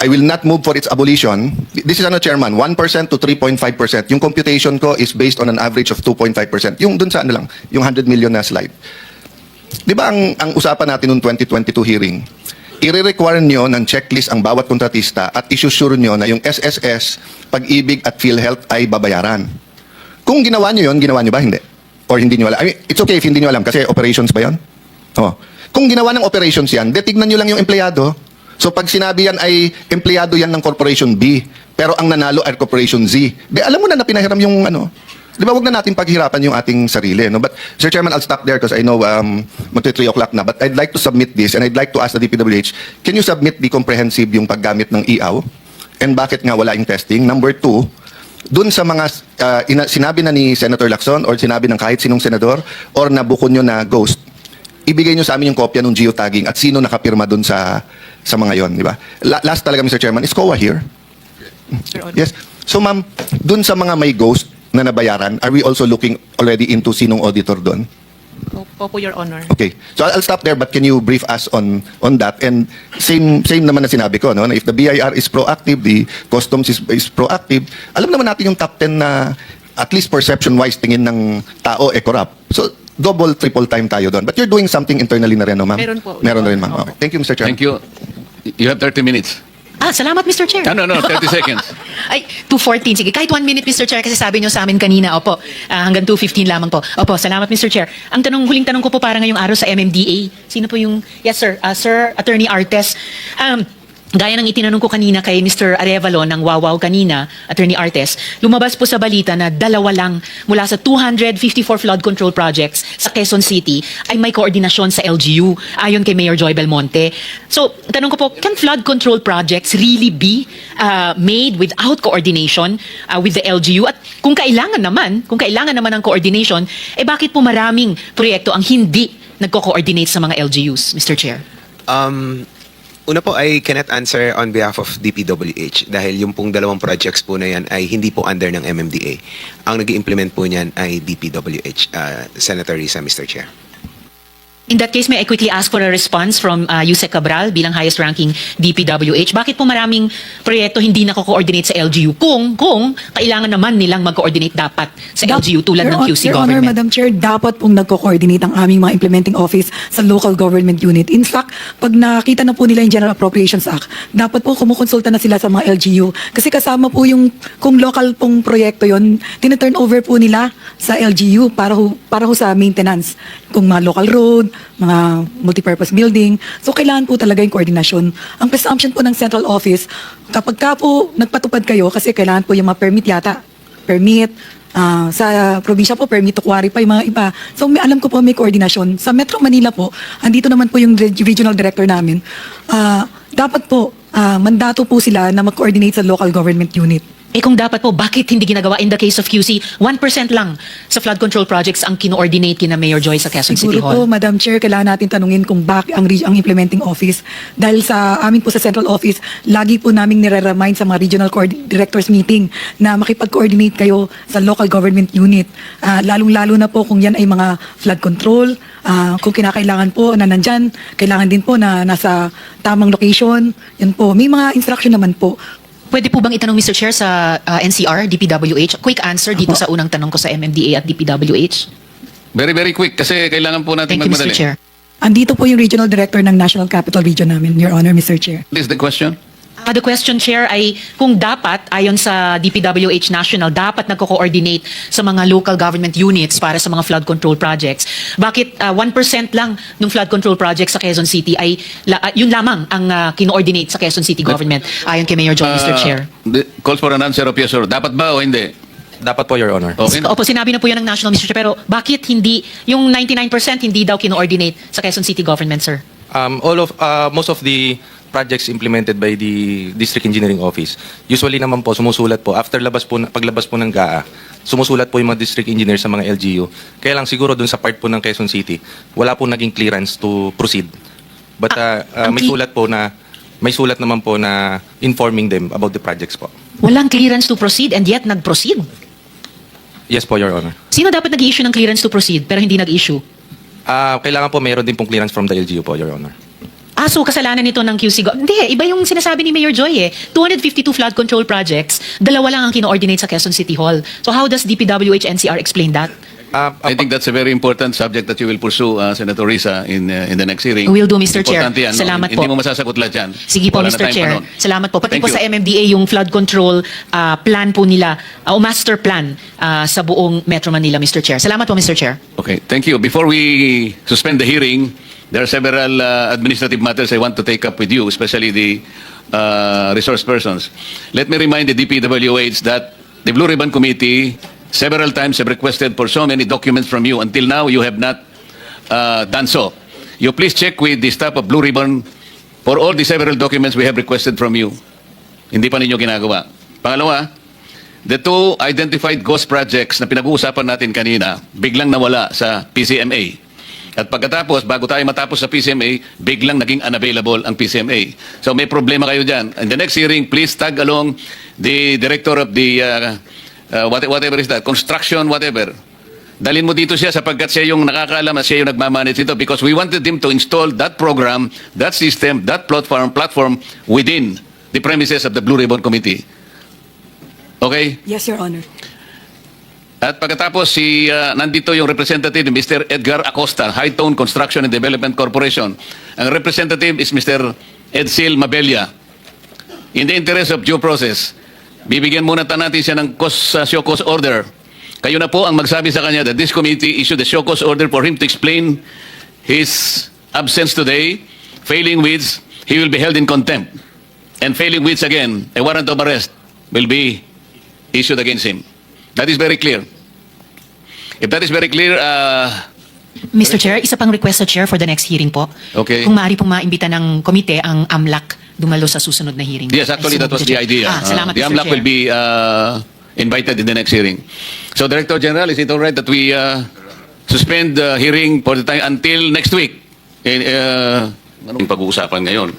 I will not move for its abolition. This is Chairman, 1% to 3.5%. Yung computation ko is based on an average of 2.5%. Yung dun sa lang, yung 100 million na slide. Di ba ang usapan natin noong 2022 hearing, i-require nyo ng checklist ang bawat kontratista at isusure nyo na yung SSS, Pag-ibig at PhilHealth ay babayaran. Kung ginawa nyo yun, ginawa nyo ba? Hindi. Or hindi nyo alam. I mean, it's okay if hindi nyo alam kasi operations ba yun? Oh. Kung ginawa ng operations yan, detignan nyo lang yung empleyado. So pag sinabi yan ay empleyado yan ng Corporation B, pero ang nanalo ay Corporation Z, di alam mo na pinahiram yung Di ba, wag na natin paghirapan yung ating sarili, no? But, Sir Chairman, I'll stop there because I know magti 3 o'clock na. But I'd like to submit this and I'd like to ask the DPWH, can you submit the comprehensive yung paggamit ng EAW? And bakit nga wala yung testing? Number 2, dun sa mga sinabi na ni Senator Lacson or sinabi ng kahit sinong senador or nabuko nyo na ghost, ibigay nyo sa amin yung kopya ng geotagging at sino nakapirma dun sa mga yon, di ba? Last talaga, Mr. Chairman, is COA here? Yes. So, ma'am, dun sa mga may ghost na nabayaran, are we also looking already into sinong auditor doon? Opo, Your Honor. Okay. So I'll stop there, but can you brief us on that? And same naman na sinabi ko, no? Na if the BIR is proactive, the customs is proactive, alam naman natin yung top 10 na at least perception-wise tingin ng tao corrupt. So double, triple time tayo doon. But you're doing something internally na rin, no, ma'am? Meron po. Meron na rin, ma'am. Okay. Thank you, Mr. Chairman. Thank you. You have 30 minutes. Salamat, Mr. Chair. No, 30 seconds. Ay, 2:14. Sige, kahit 1 minute, Mr. Chair, kasi sabi nyo sa amin kanina, opo, hanggang 2:15 lamang po. Opo, salamat, Mr. Chair. Ang huling tanong ko po para ngayong araw sa MMDA. Sino po yung, yes, sir, Sir Attorney Artes. Gaya ng itinanong ko kanina kay Mr. Arevalo ng Wawaw kanina, Attorney Artes, lumabas po sa balita na 2 lang mula sa 254 flood control projects sa Quezon City ay may koordinasyon sa LGU, ayon kay Mayor Joy Belmonte. So, tanong ko po, can flood control projects really be made without coordination with the LGU? At kung kailangan naman ng coordination, bakit po maraming proyekto ang hindi nagko-coordinate sa mga LGUs, Mr. Chair? Una po, I cannot answer on behalf of DPWH dahil yung pong 2 projects po na yan ay hindi po under ng MMDA. Ang nag-i-implement po niyan ay DPWH, Senator Risa, Mr. Chair. In that case, may I quickly ask for a response from Yusek Cabral bilang highest-ranking DPWH. Bakit po maraming proyekto hindi nako-coordinate sa LGU kung kailangan naman nilang mag-coordinate dapat sa LGU tulad ng QC Your government? Honor, Madam Chair, dapat pong nagko-coordinate ang aming mga implementing office sa local government unit. In fact, pag nakita na po nila yung General Appropriations Act, dapat po kumukonsulta na sila sa mga LGU. Kasi kasama po yung, kung local pong proyekto yon, tina-turn over po nila sa LGU para ho sa maintenance. Kung mga local road, mga multipurpose building. So, kailangan po talaga yung koordinasyon. Ang presumption po ng central office, kapag ka po nagpatupad kayo, kasi kailangan po yung mga permit yata. Permit, sa probinsya po, permit to quarry pa yung mga iba. So, alam ko po may koordinasyon. Sa Metro Manila po, andito naman po yung regional director namin. Dapat po, mandato po sila na mag-coordinate sa local government unit. Eh kung dapat po, bakit hindi ginagawa in the case of QC? 1% lang sa flood control projects ang kino-ordinate kina Mayor Joy sa Quezon City Siguro po, Hall. Madam Chair, kailangan natin tanungin kung bakit ang implementing office. Dahil sa amin po sa central office, lagi po namin nire-remind sa mga regional directors meeting na makipag-coordinate kayo sa local government unit. Lalong-lalo na po kung yan ay mga flood control, kung kinakailangan po na nandyan, kailangan din po na nasa tamang location. Yan po. May mga instruction naman po. Pwede po bang itanong, Mr. Chair, sa NCR, DPWH? Quick answer dito sa unang tanong ko sa MMDA at DPWH. Very, very quick kasi kailangan po natin Thank you, magmadali. Mr. Chair. Andito po yung regional director ng National Capital Region namin, Your Honor, Mr. Chair. What is the question? The question, Chair, ay kung dapat, ayon sa DPWH National, dapat nagko-coordinate sa mga local government units para sa mga flood control projects. Bakit 1% lang ng flood control projects sa Quezon City ay yun lamang ang kino-ordinate sa Quezon City government, ayon kay Mayor Joy, Mr. Chair? Calls for an answer of yes or no. Dapat ba o hindi? Dapat po, Your Honor. Okay. Opo, sinabi na po yan ng National, Mr. Chair, pero bakit hindi, yung 99% hindi daw kino-ordinate sa Quezon City government, sir? Most of the projects implemented by the District Engineering Office, usually naman po sumusulat po after paglabas po ng GAA, sumusulat po yung mga district engineers sa mga LGU. Kaya lang siguro dun sa part po ng Quezon City, wala po naging clearance to proceed. But may sulat naman po na informing them about the projects po. Walang clearance to proceed and yet nag-proceed. Yes po, Your Honor. Sino dapat nag-issue ng clearance to proceed pero hindi nag-issue? Kailangan po mayroon din pong clearance from the LGU po, Your Honor. So kasalanan nito ng QC. Hindi, iba yung sinasabi ni Mayor Joy eh. 252 flood control projects, dalawa lang ang kino-ordinate sa Quezon City Hall. So how does DPWH NCR explain that? I think that's a very important subject that you will pursue, Senator Risa, in the next hearing. Will do, Mr. Chair. Importante yan, no? Salamat po. Hindi mo masasagot lahat yan. Sige po, Wala na Mr. tayong Chair. panahon. Salamat po. Pati Thank po you. sa MMDA, yung flood control plan po nila, o master plan sa buong Metro Manila, Mr. Chair. Salamat po, Mr. Chair. Okay, thank you. Before we suspend the hearing, there are several administrative matters I want to take up with you, especially the resource persons. Let me remind the DPWH that the Blue Ribbon Committee several times have requested for so many documents from you. Until now, you have not done so. You please check with the staff of Blue Ribbon for all the several documents we have requested from you. Hindi pa ninyo ginagawa. Pangalawa, the two identified ghost projects na pinag-uusapan natin kanina, biglang nawala sa PCMA. At pagkatapos, bago tayo matapos sa PCMA, biglang naging unavailable ang PCMA. So may problema kayo dyan. In the next hearing, please tag along the director of the whatever is that, construction, whatever. Dalhin mo dito siya sapagkat siya yung nakakaalam at siya yung nagmamanage ito because we wanted him to install that program, that system, that platform within the premises of the Blue Ribbon Committee. Okay? Yes, Your Honor. At pagkatapos, nandito yung representative, Mr. Edgar Acosta, High Tone Construction and Development Corporation. Ang representative is Mr. Edsel Mabella. In the interest of due process, bibigyan muna natin siya ng show cause order. Kayo na po ang magsabi sa kanya that this committee issued a show cause order for him to explain his absence today. Failing which, he will be held in contempt. And failing which, again, a warrant of arrest will be issued against him. That is very clear. If that is very clear, Mr. Chair, isa pang request sa Chair for the next hearing po. Okay. Kung maaari pong maimbita ng komite ang AMLAC dumalo sa susunod na hearing. yes, actually, that was the idea. Salamat, The Mr. AMLAC Chair. will be invited in the next hearing. So, Director General, is it all right that we suspend the hearing for the time until next week? Anong pag-uusapan ngayon?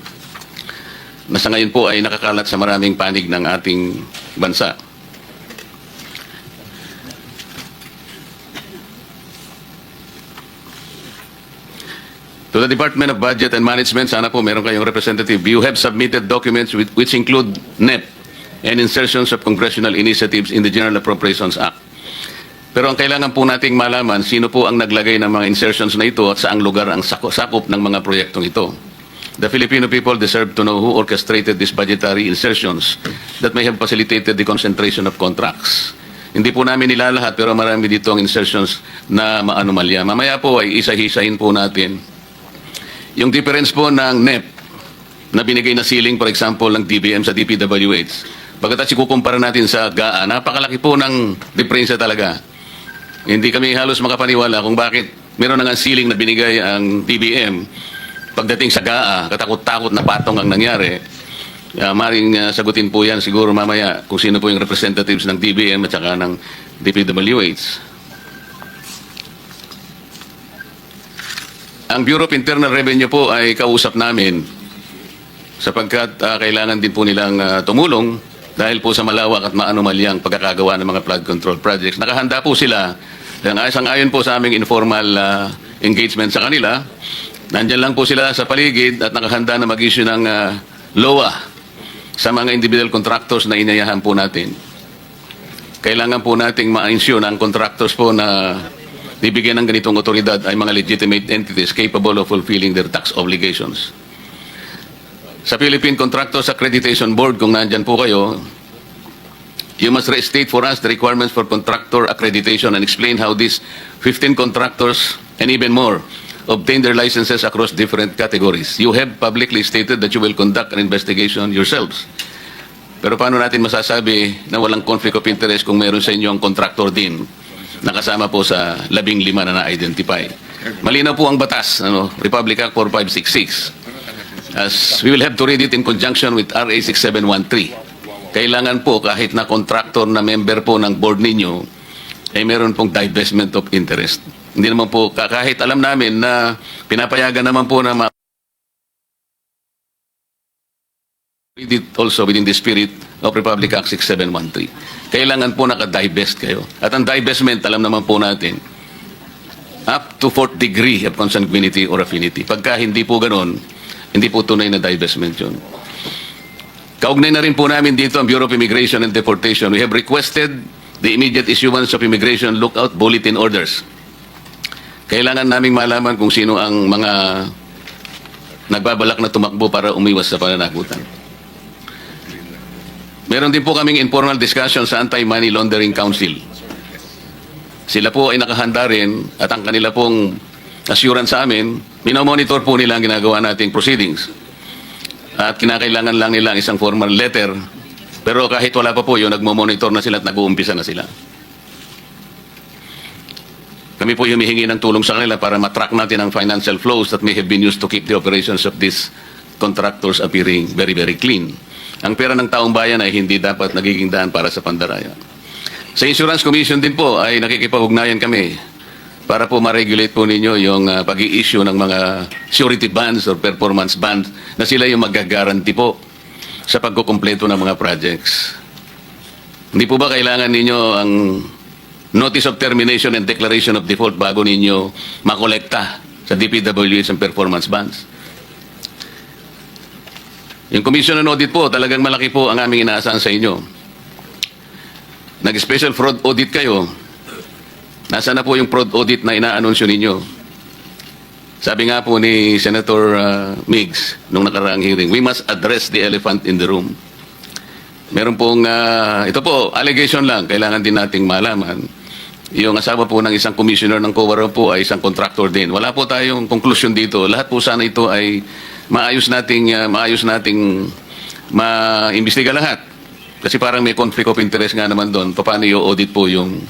Nasa ngayon po ay nakakalat sa maraming panig ng ating bansa. To the Department of Budget and Management, sana po meron kayong representative. You have submitted documents which include NEP and insertions of congressional initiatives in the General Appropriations Act. Pero ang kailangan po nating malaman, sino po ang naglagay ng mga insertions na ito at saang lugar ang sakop ng mga proyektong ito. The Filipino people deserve to know who orchestrated these budgetary insertions that may have facilitated the concentration of contracts. Hindi po namin nilalahat pero marami dito ang insertions na maanomalya. Mamaya po ay isa-hisahin po natin yung difference po ng NEP na binigay na ceiling, for example, ng DBM sa DPWH. Pagkatapos ikukumpara natin sa GAA, napakalaki po ng diferensya talaga. Hindi kami halos makapaniwala kung bakit meron na nga ceiling na binigay ang DBM. Pagdating sa GAA, katakot-takot na patong ang nangyari. Maring sagutin po yan siguro mamaya kung sino po yung representatives ng DBM at saka ng DPWH. Ang Bureau of Internal Revenue po ay kausap namin sapagkat kailangan din po nilang tumulong dahil po sa malawak at maanumalyang pagkakagawa ng mga flood control projects. Nakahanda po sila. Ayon po sa aming informal engagement sa kanila, nandyan lang po sila sa paligid at nakahanda na mag-issue ng LOA sa mga individual contractors na inayahan po natin. Kailangan po nating ma-ensure na ang contractors po na bibigyan ng ganitong otoridad ay mga legitimate entities capable of fulfilling their tax obligations. Sa Philippine Contractors Accreditation Board, kung nandyan po kayo, you must restate for us the requirements for contractor accreditation and explain how these 15 contractors and even more obtain their licenses across different categories. You have publicly stated that you will conduct an investigation yourselves. Pero paano natin masasabi na walang conflict of interest kung meron sa inyo ang contractor din nakasama po sa 15 na na-identify? Malinaw po ang batas, Republic Act 4566. As we will have to read it in conjunction with RA 6713. Kailangan po kahit na contractor na member po ng board ninyo ay meron pong divestment of interest. Hindi naman po, kahit alam namin na pinapayagan naman po na read it also within the spirit of Republic Act 6713. Kailangan po naka-divest kayo. At ang divestment, alam naman po natin, up to 4th degree of consanguinity or affinity. Pagka hindi po ganon, hindi po tunay na divestment yun. Kaugnay na rin po namin dito ang Bureau of Immigration and Deportation. We have requested the immediate issuance of Immigration Lookout Bulletin Orders. Kailangan naming malaman kung sino ang mga nagbabalak na tumakbo para umiwas sa pananagutan. Meron din po kaming informal discussion sa Anti-Money Laundering Council. Sila po ay nakahanda rin at ang kanila pong assurance sa amin, minomonitor po nila ang ginagawa nating proceedings. At kinakailangan lang nila ang isang formal letter. Pero kahit wala pa po yun, nagmo-monitor na sila at nag-uumpisa na sila. Kami po humihingi ng tulong sa kanila para matrack natin ang financial flows that may have been used to keep the operations of these contractors appearing very, very clean. Ang pera ng taong bayan ay hindi dapat nagiging daan para sa pandaraya. Sa Insurance Commission din po ay nakikipag-ugnayan kami para po ma-regulate po ninyo yung pag-i-issue ng mga surety bonds or performance bonds na sila yung mag-guarantee po sa pagkukumpleto ng mga projects. Hindi po ba kailangan ninyo ang notice of termination and declaration of default bago ninyo makolekta sa DPWH ang performance bonds? Yung Commission on Audit po, talagang malaki po ang aming inaasahan sa inyo. Nag-special fraud audit kayo. Nasaan na po yung fraud audit na inaanunsyo ninyo? Sabi nga po ni Senator Migs nung nakaraang hearing, we must address the elephant in the room. Meron pong, ito po, allegation lang, kailangan din nating malaman. Yung asawa po ng isang commissioner ng COA po ay isang contractor din. Wala po tayong conclusion dito. Lahat po sana ito ay maayos nating ma-imbestiga lahat. Kasi parang may conflict of interest nga naman doon. Paano i-audit po yung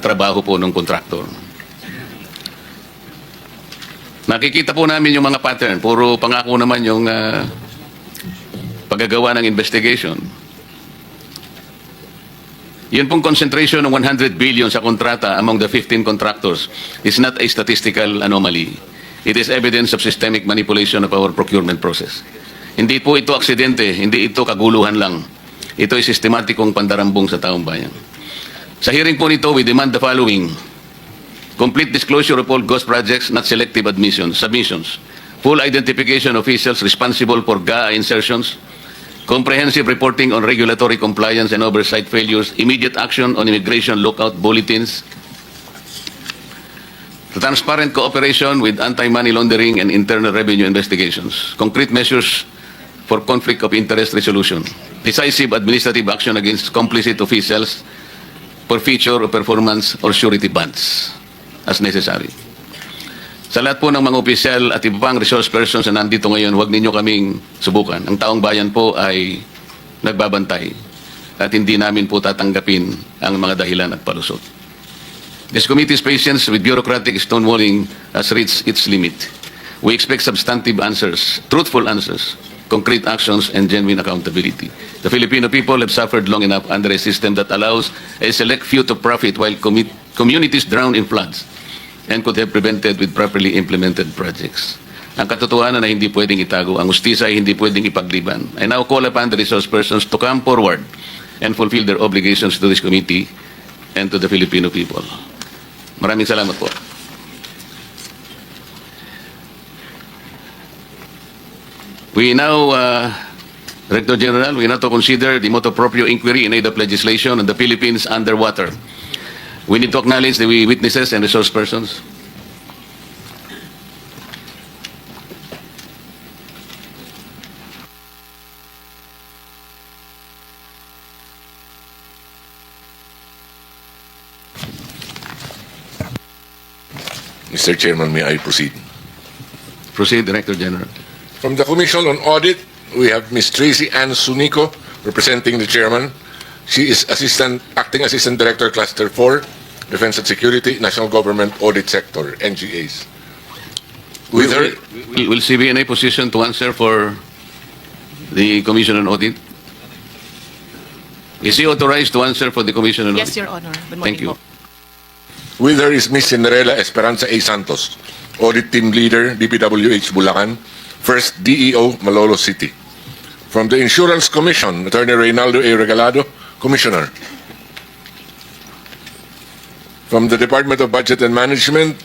trabaho po ng contractor. Nakikita po namin yung mga pattern. Puro pangako naman yung paggagawa ng investigation. Yun pong concentration ng 100 billion sa kontrata among the 15 contractors is not a statistical anomaly. It is evidence of systemic manipulation of our procurement process. Hindi po ito aksidente, hindi ito kaguluhan lang. Ito ay sistematikong pandarambong sa taong bayan. Sa hearing po nito, we demand the following. Complete disclosure of all ghost projects, not selective submissions. Full identification of officials responsible for GAA insertions. Comprehensive reporting on regulatory compliance and oversight failures. Immediate action on immigration lookout bulletins. Transparent cooperation with anti-money laundering and internal revenue investigations. Concrete measures for conflict of interest resolution. Decisive administrative action against complicit officials for feature or performance or surety bonds as necessary. Sa lahat po ng mga opisyal at iba pang resource persons na nandito ngayon, huwag ninyo kaming subukan. Ang taong bayan po ay nagbabantay at hindi namin po tatanggapin ang mga dahilan at palusot. This committee's patience with bureaucratic stonewalling has reached its limit. We expect substantive answers, truthful answers, concrete actions and genuine accountability. The Filipino people have suffered long enough under a system that allows a select few to profit while communities drown in floods and could have prevented with properly implemented projects. Ang katotohanan na hindi pwedeng itago, ang ustisya ay hindi pwedeng ipagliban. I now call upon the resource persons to come forward and fulfill their obligations to this committee and to the Filipino people. Maraming salamat po. We now, Director General, we now to consider the motu proprio inquiry in aid of legislation on the Philippines underwater. We need to acknowledge the witnesses and resource persons. Mr. Chairman, may I proceed? Proceed, Director General. From the Commission on Audit, we have Ms. Tracy Ann Sunico representing the Chairman. She is Acting Assistant Director, Cluster 4, Defense and Security, National Government Audit Sector, NGAs. Will she be in a position to answer for the Commission on Audit? Is he authorized to answer for the Commission on Audit? Yes, Your Honor. Good morning Thank you. po. With her is Ms. Cinderella Esperanza A. Santos, Audit Team Leader, DPWH Bulacan, First DEO, Malolo City. From the Insurance Commission, Attorney Reynaldo A. Regalado, Commissioner. From the Department of Budget and Management,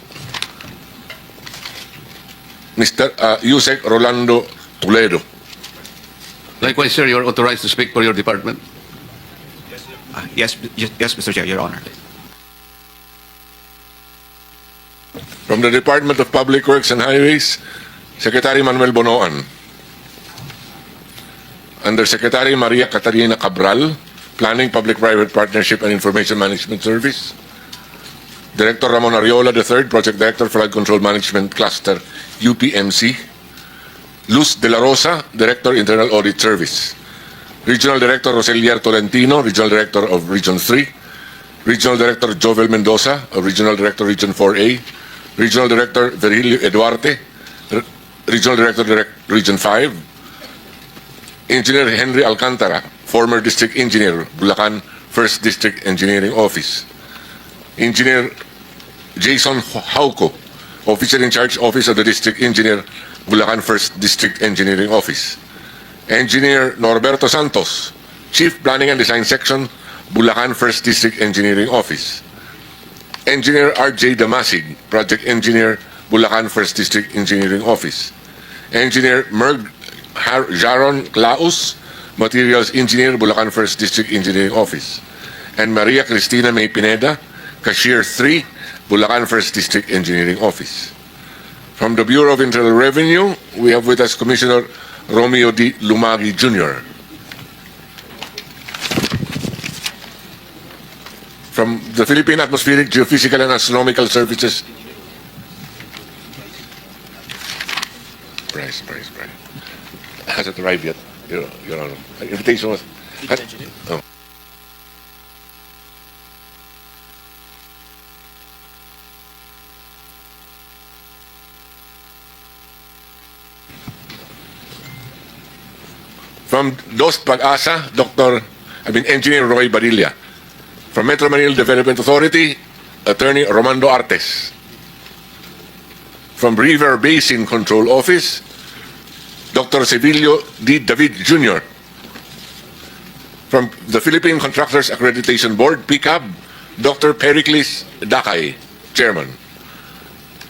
Mr. Yusek Rolando Toledo. Likewise, sir, you are authorized to speak for your department. Yes, Mr. Chair, Your Honor. From the Department of Public Works and Highways, Secretary Manuel Bonoan. Undersecretary Maria Catarina Cabral, Planning, Public-Private Partnership and Information Management Service. Director Ramon Ariola III, Project Director, Flood Control Management Cluster, UPMC. Luz De La Rosa, Director, Internal Audit Service. Regional Director Roselier Tolentino, Regional Director of Region 3. Regional Director Jovel Mendoza, Regional Director, Region 4A. Regional Director Virgilio Eduarte, Regional Director, Region 5. Engineer Henry Alcantara, former District Engineer, Bulacan 1st District Engineering Office. Engineer Jason Hauco, Officer in Charge, Office of the District Engineer, Bulacan 1st District Engineering Office. Engineer Norberto Santos, Chief Planning and Design Section, Bulacan 1st District Engineering Office. Engineer R.J. Damasig, Project Engineer, Bulacan 1st District Engineering Office. Engineer Merg Jaron Claus, Materials Engineer, Bulacan 1st District Engineering Office. And Maria Cristina May Pineda, Cashier 3, Bulacan 1st District Engineering Office. From the Bureau of Internal Revenue, we have with us Commissioner Romeo D. Lumagi Jr. From the Philippine Atmospheric, Geophysical and Astronomical Services. Price. Hasn't arrived yet, Your Honor. Invitation was... Oh. From DOS Pag-asa, Engineer Roy Badilla. From Metro Manila Development Authority, Attorney Romando Artes. From River Basin Control Office, Dr. Sevilio D. David Jr. From the Philippine Contractors Accreditation Board, PCAB, Dr. Pericles Dakay, Chairman.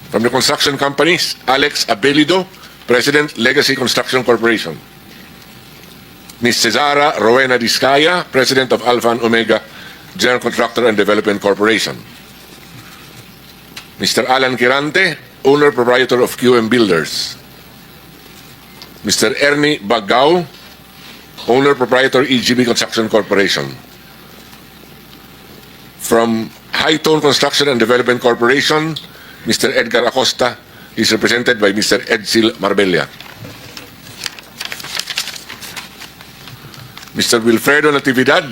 From the construction companies, Alex Abelido, President, Legacy Construction Corporation. Ms. Cesara Rowena Discaya, President of Alpha and Omega General Contractor and Development Corporation. Mr. Alan Quirante, Owner Proprietor of QM Builders. Mr. Ernie Bagao, Owner Proprietor EGB Construction Corporation. From High Tone Construction and Development Corporation, Mr. Edgar Acosta is represented by Mr. Edsel Marbella. Mr. Wilfredo Natividad,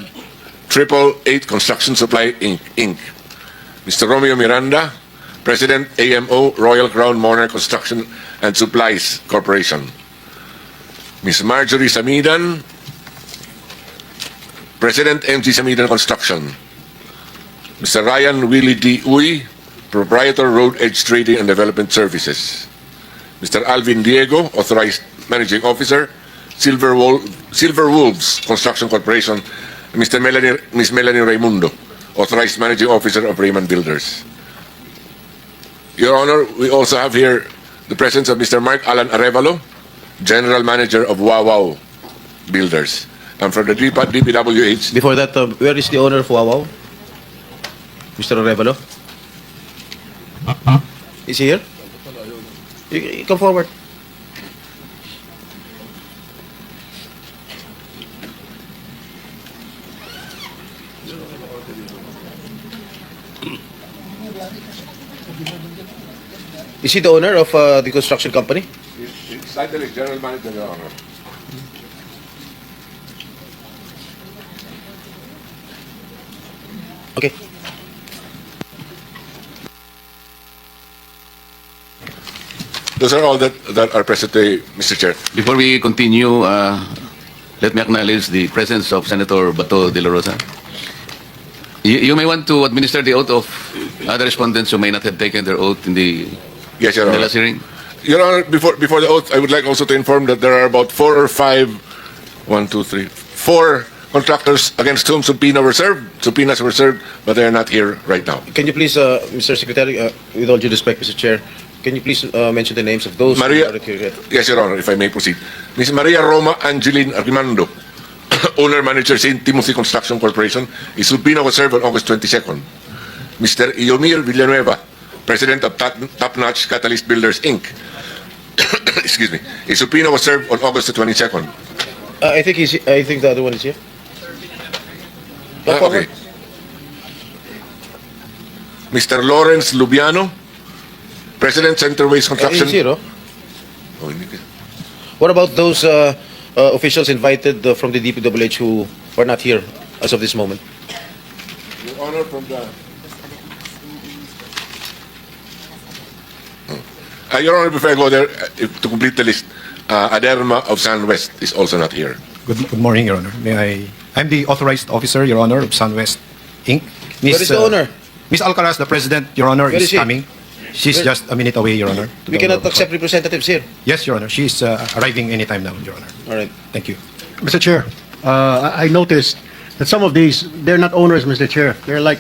888 Construction Supply Inc. Mr. Romeo Miranda, President AMO Royal Crown Monarch Construction and Supplies Corporation. Ms. Marjorie Samidan, President MG Samidan Construction. Mr. Ryan Willie D. Uy, Proprietor Road Edge Trading and Development Services. Mr. Alvin Diego, Authorized Managing Officer, Silver Wolves Construction Corporation. Ms. Melanie Raimundo, Authorized Managing Officer of Raymond Builders. Your Honor, we also have here the presence of Mr. Mark Alan Arevalo, General Manager of Wawaw Builders. And from the DPWH, Before that, where is the owner of Wawaw? Mr. Arevalo? Is he here? You come forward. Is he the owner of the construction company? his title is General Manager, Your Honor. Okay. Those are all that are present today, Mr. Chair. Before we continue, let me acknowledge the presence of Senator Bato de la Rosa. You may want to administer the oath of other respondents who may not have taken their oath in the, Yes, Your in the Honor. last hearing. Your Honor, before the oath, I would like also to inform that there are about 4 or 5, 4 contractors against whom subpoenas were served, but they are not here right now. Can you please, Mr. Secretary, with all due respect, Mr. Chair, can you please mention the names of those Maria, who are here? yes, Your Honor, if I may proceed. Ms. Maria Roma Angeline Armando, owner-manager St. Timothy Construction Corporation, a subpoena was served on August 22nd. Mr. Iomir Villanueva, president of Top Notch Catalyst Builders, Inc. Excuse me. A subpoena was served on August 22nd. I think the other one is here. Okay. Mr. Lawrence Lubiano, President Center Waste Construction. He's here, oh. Oh, hindi ka- What about those officials invited from the DPWH who are not here as of this moment? Your Honor, from the... Your Honor, before I go there, to complete the list, Aderma of SunWest is also not here. Good morning, Your Honor. I'm the authorized officer, Your Honor, of SunWest Inc. Where is the owner? Miss Alcaraz, the president, Your Honor, Where is is she? coming. She's just a minute away, Your Honor. We cannot accept representatives here. Yes, Your Honor. She's arriving anytime now, Your Honor. All right. Thank you. Mr. Chair, I noticed that some of these, they're not owners, Mr. Chair. They're like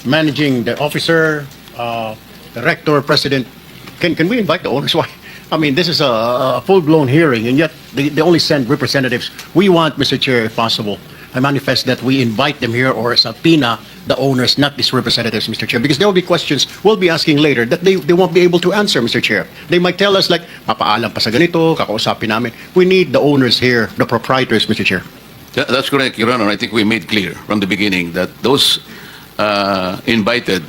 managing the officer, director, president. Can we invite the owners? Why? I mean, this is a full-blown hearing, and yet they only send representatives. We want, Mr. Chair, if possible, I manifest that we invite them here or subpoena the owners, not these representatives, Mr. Chair, because there will be questions we'll be asking later that they won't be able to answer, Mr. Chair. They might tell us like, papaalam pa sa ganito, kakausapin namin. We need the owners here, the proprietors, Mr. Chair. That's correct, Your Honor. I think we made clear from the beginning that those invited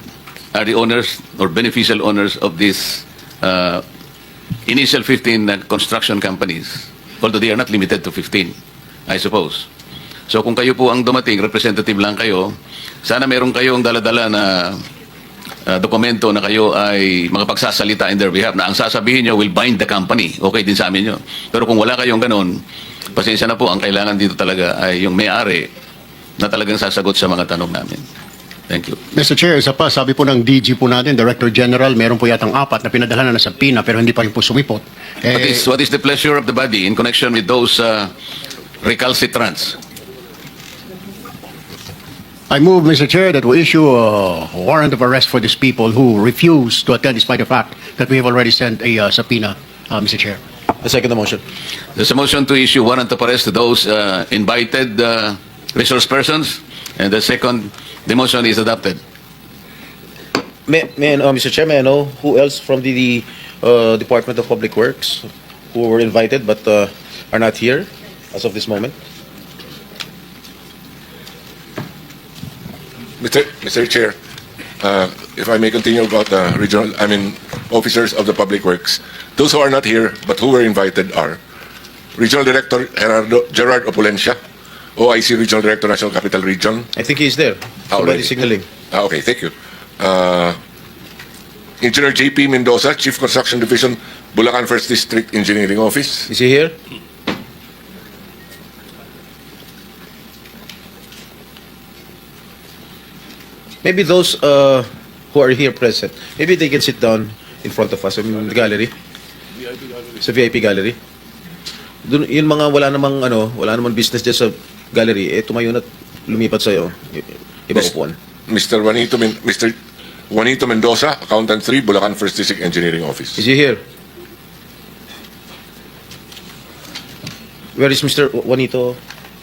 are the owners or beneficial owners of these initial 15 construction companies, although they are not limited to 15, I suppose. So kung kayo po ang dumating, representative lang kayo, sana meron kayong dala-dala na dokumento na kayo ay makapagsasalita in their behalf na ang sasabihin nyo will bind the company. Okay din sa amin yun. Pero kung wala kayong ganun, pasensya na po, ang kailangan dito talaga ay yung may-ari na talagang sasagot sa mga tanong namin. Thank you. Mr. Chair, isa pa, sabi po ng DG po natin, Director General, meron po yatang 4 na pinadala na sa PINA pero hindi pa rin po sumipot. What is the pleasure of the body in connection with those recalcitrants? I move, Mr. Chair, that we issue a warrant of arrest for these people who refuse to attend despite the fact that we have already sent a subpoena, Mr. Chair. The second motion. There's a motion to issue warrant of arrest to those invited resource persons, and the motion is adopted. Mr. Chair, may I know who else from the Department of Public Works who were invited but are not here as of this moment? Mr. Chair, if I may continue about the officers of the Public Works. Those who are not here but who were invited are Regional Director Gerard Opulencia, OIC Regional Director, National Capital Region. I think he's there. Somebody signaling. Okay, thank you. Engineer JP Mendoza, Chief Construction Division, Bulacan 1st District Engineering Office. Is he here? Maybe those who are here present, maybe they can sit down in front of us, in the gallery. Sa VIP gallery. Dun, yun mga wala namang business dyan sa gallery, tumayo na lumipat sa'yo. Iba upuan. Mr. Juanito Mendoza, Accountant 3, Bulacan First District Engineering Office. Is he here? Where is Mr. Juanito?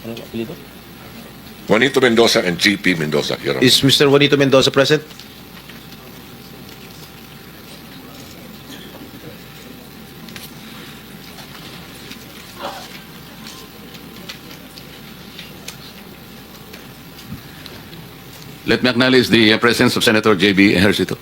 Ano apelyido? Juanito Mendoza and GP Mendoza, Your Honor. Is Mr. Juanito Mendoza present? Let me acknowledge the presence of Senator J.B. Ejercito.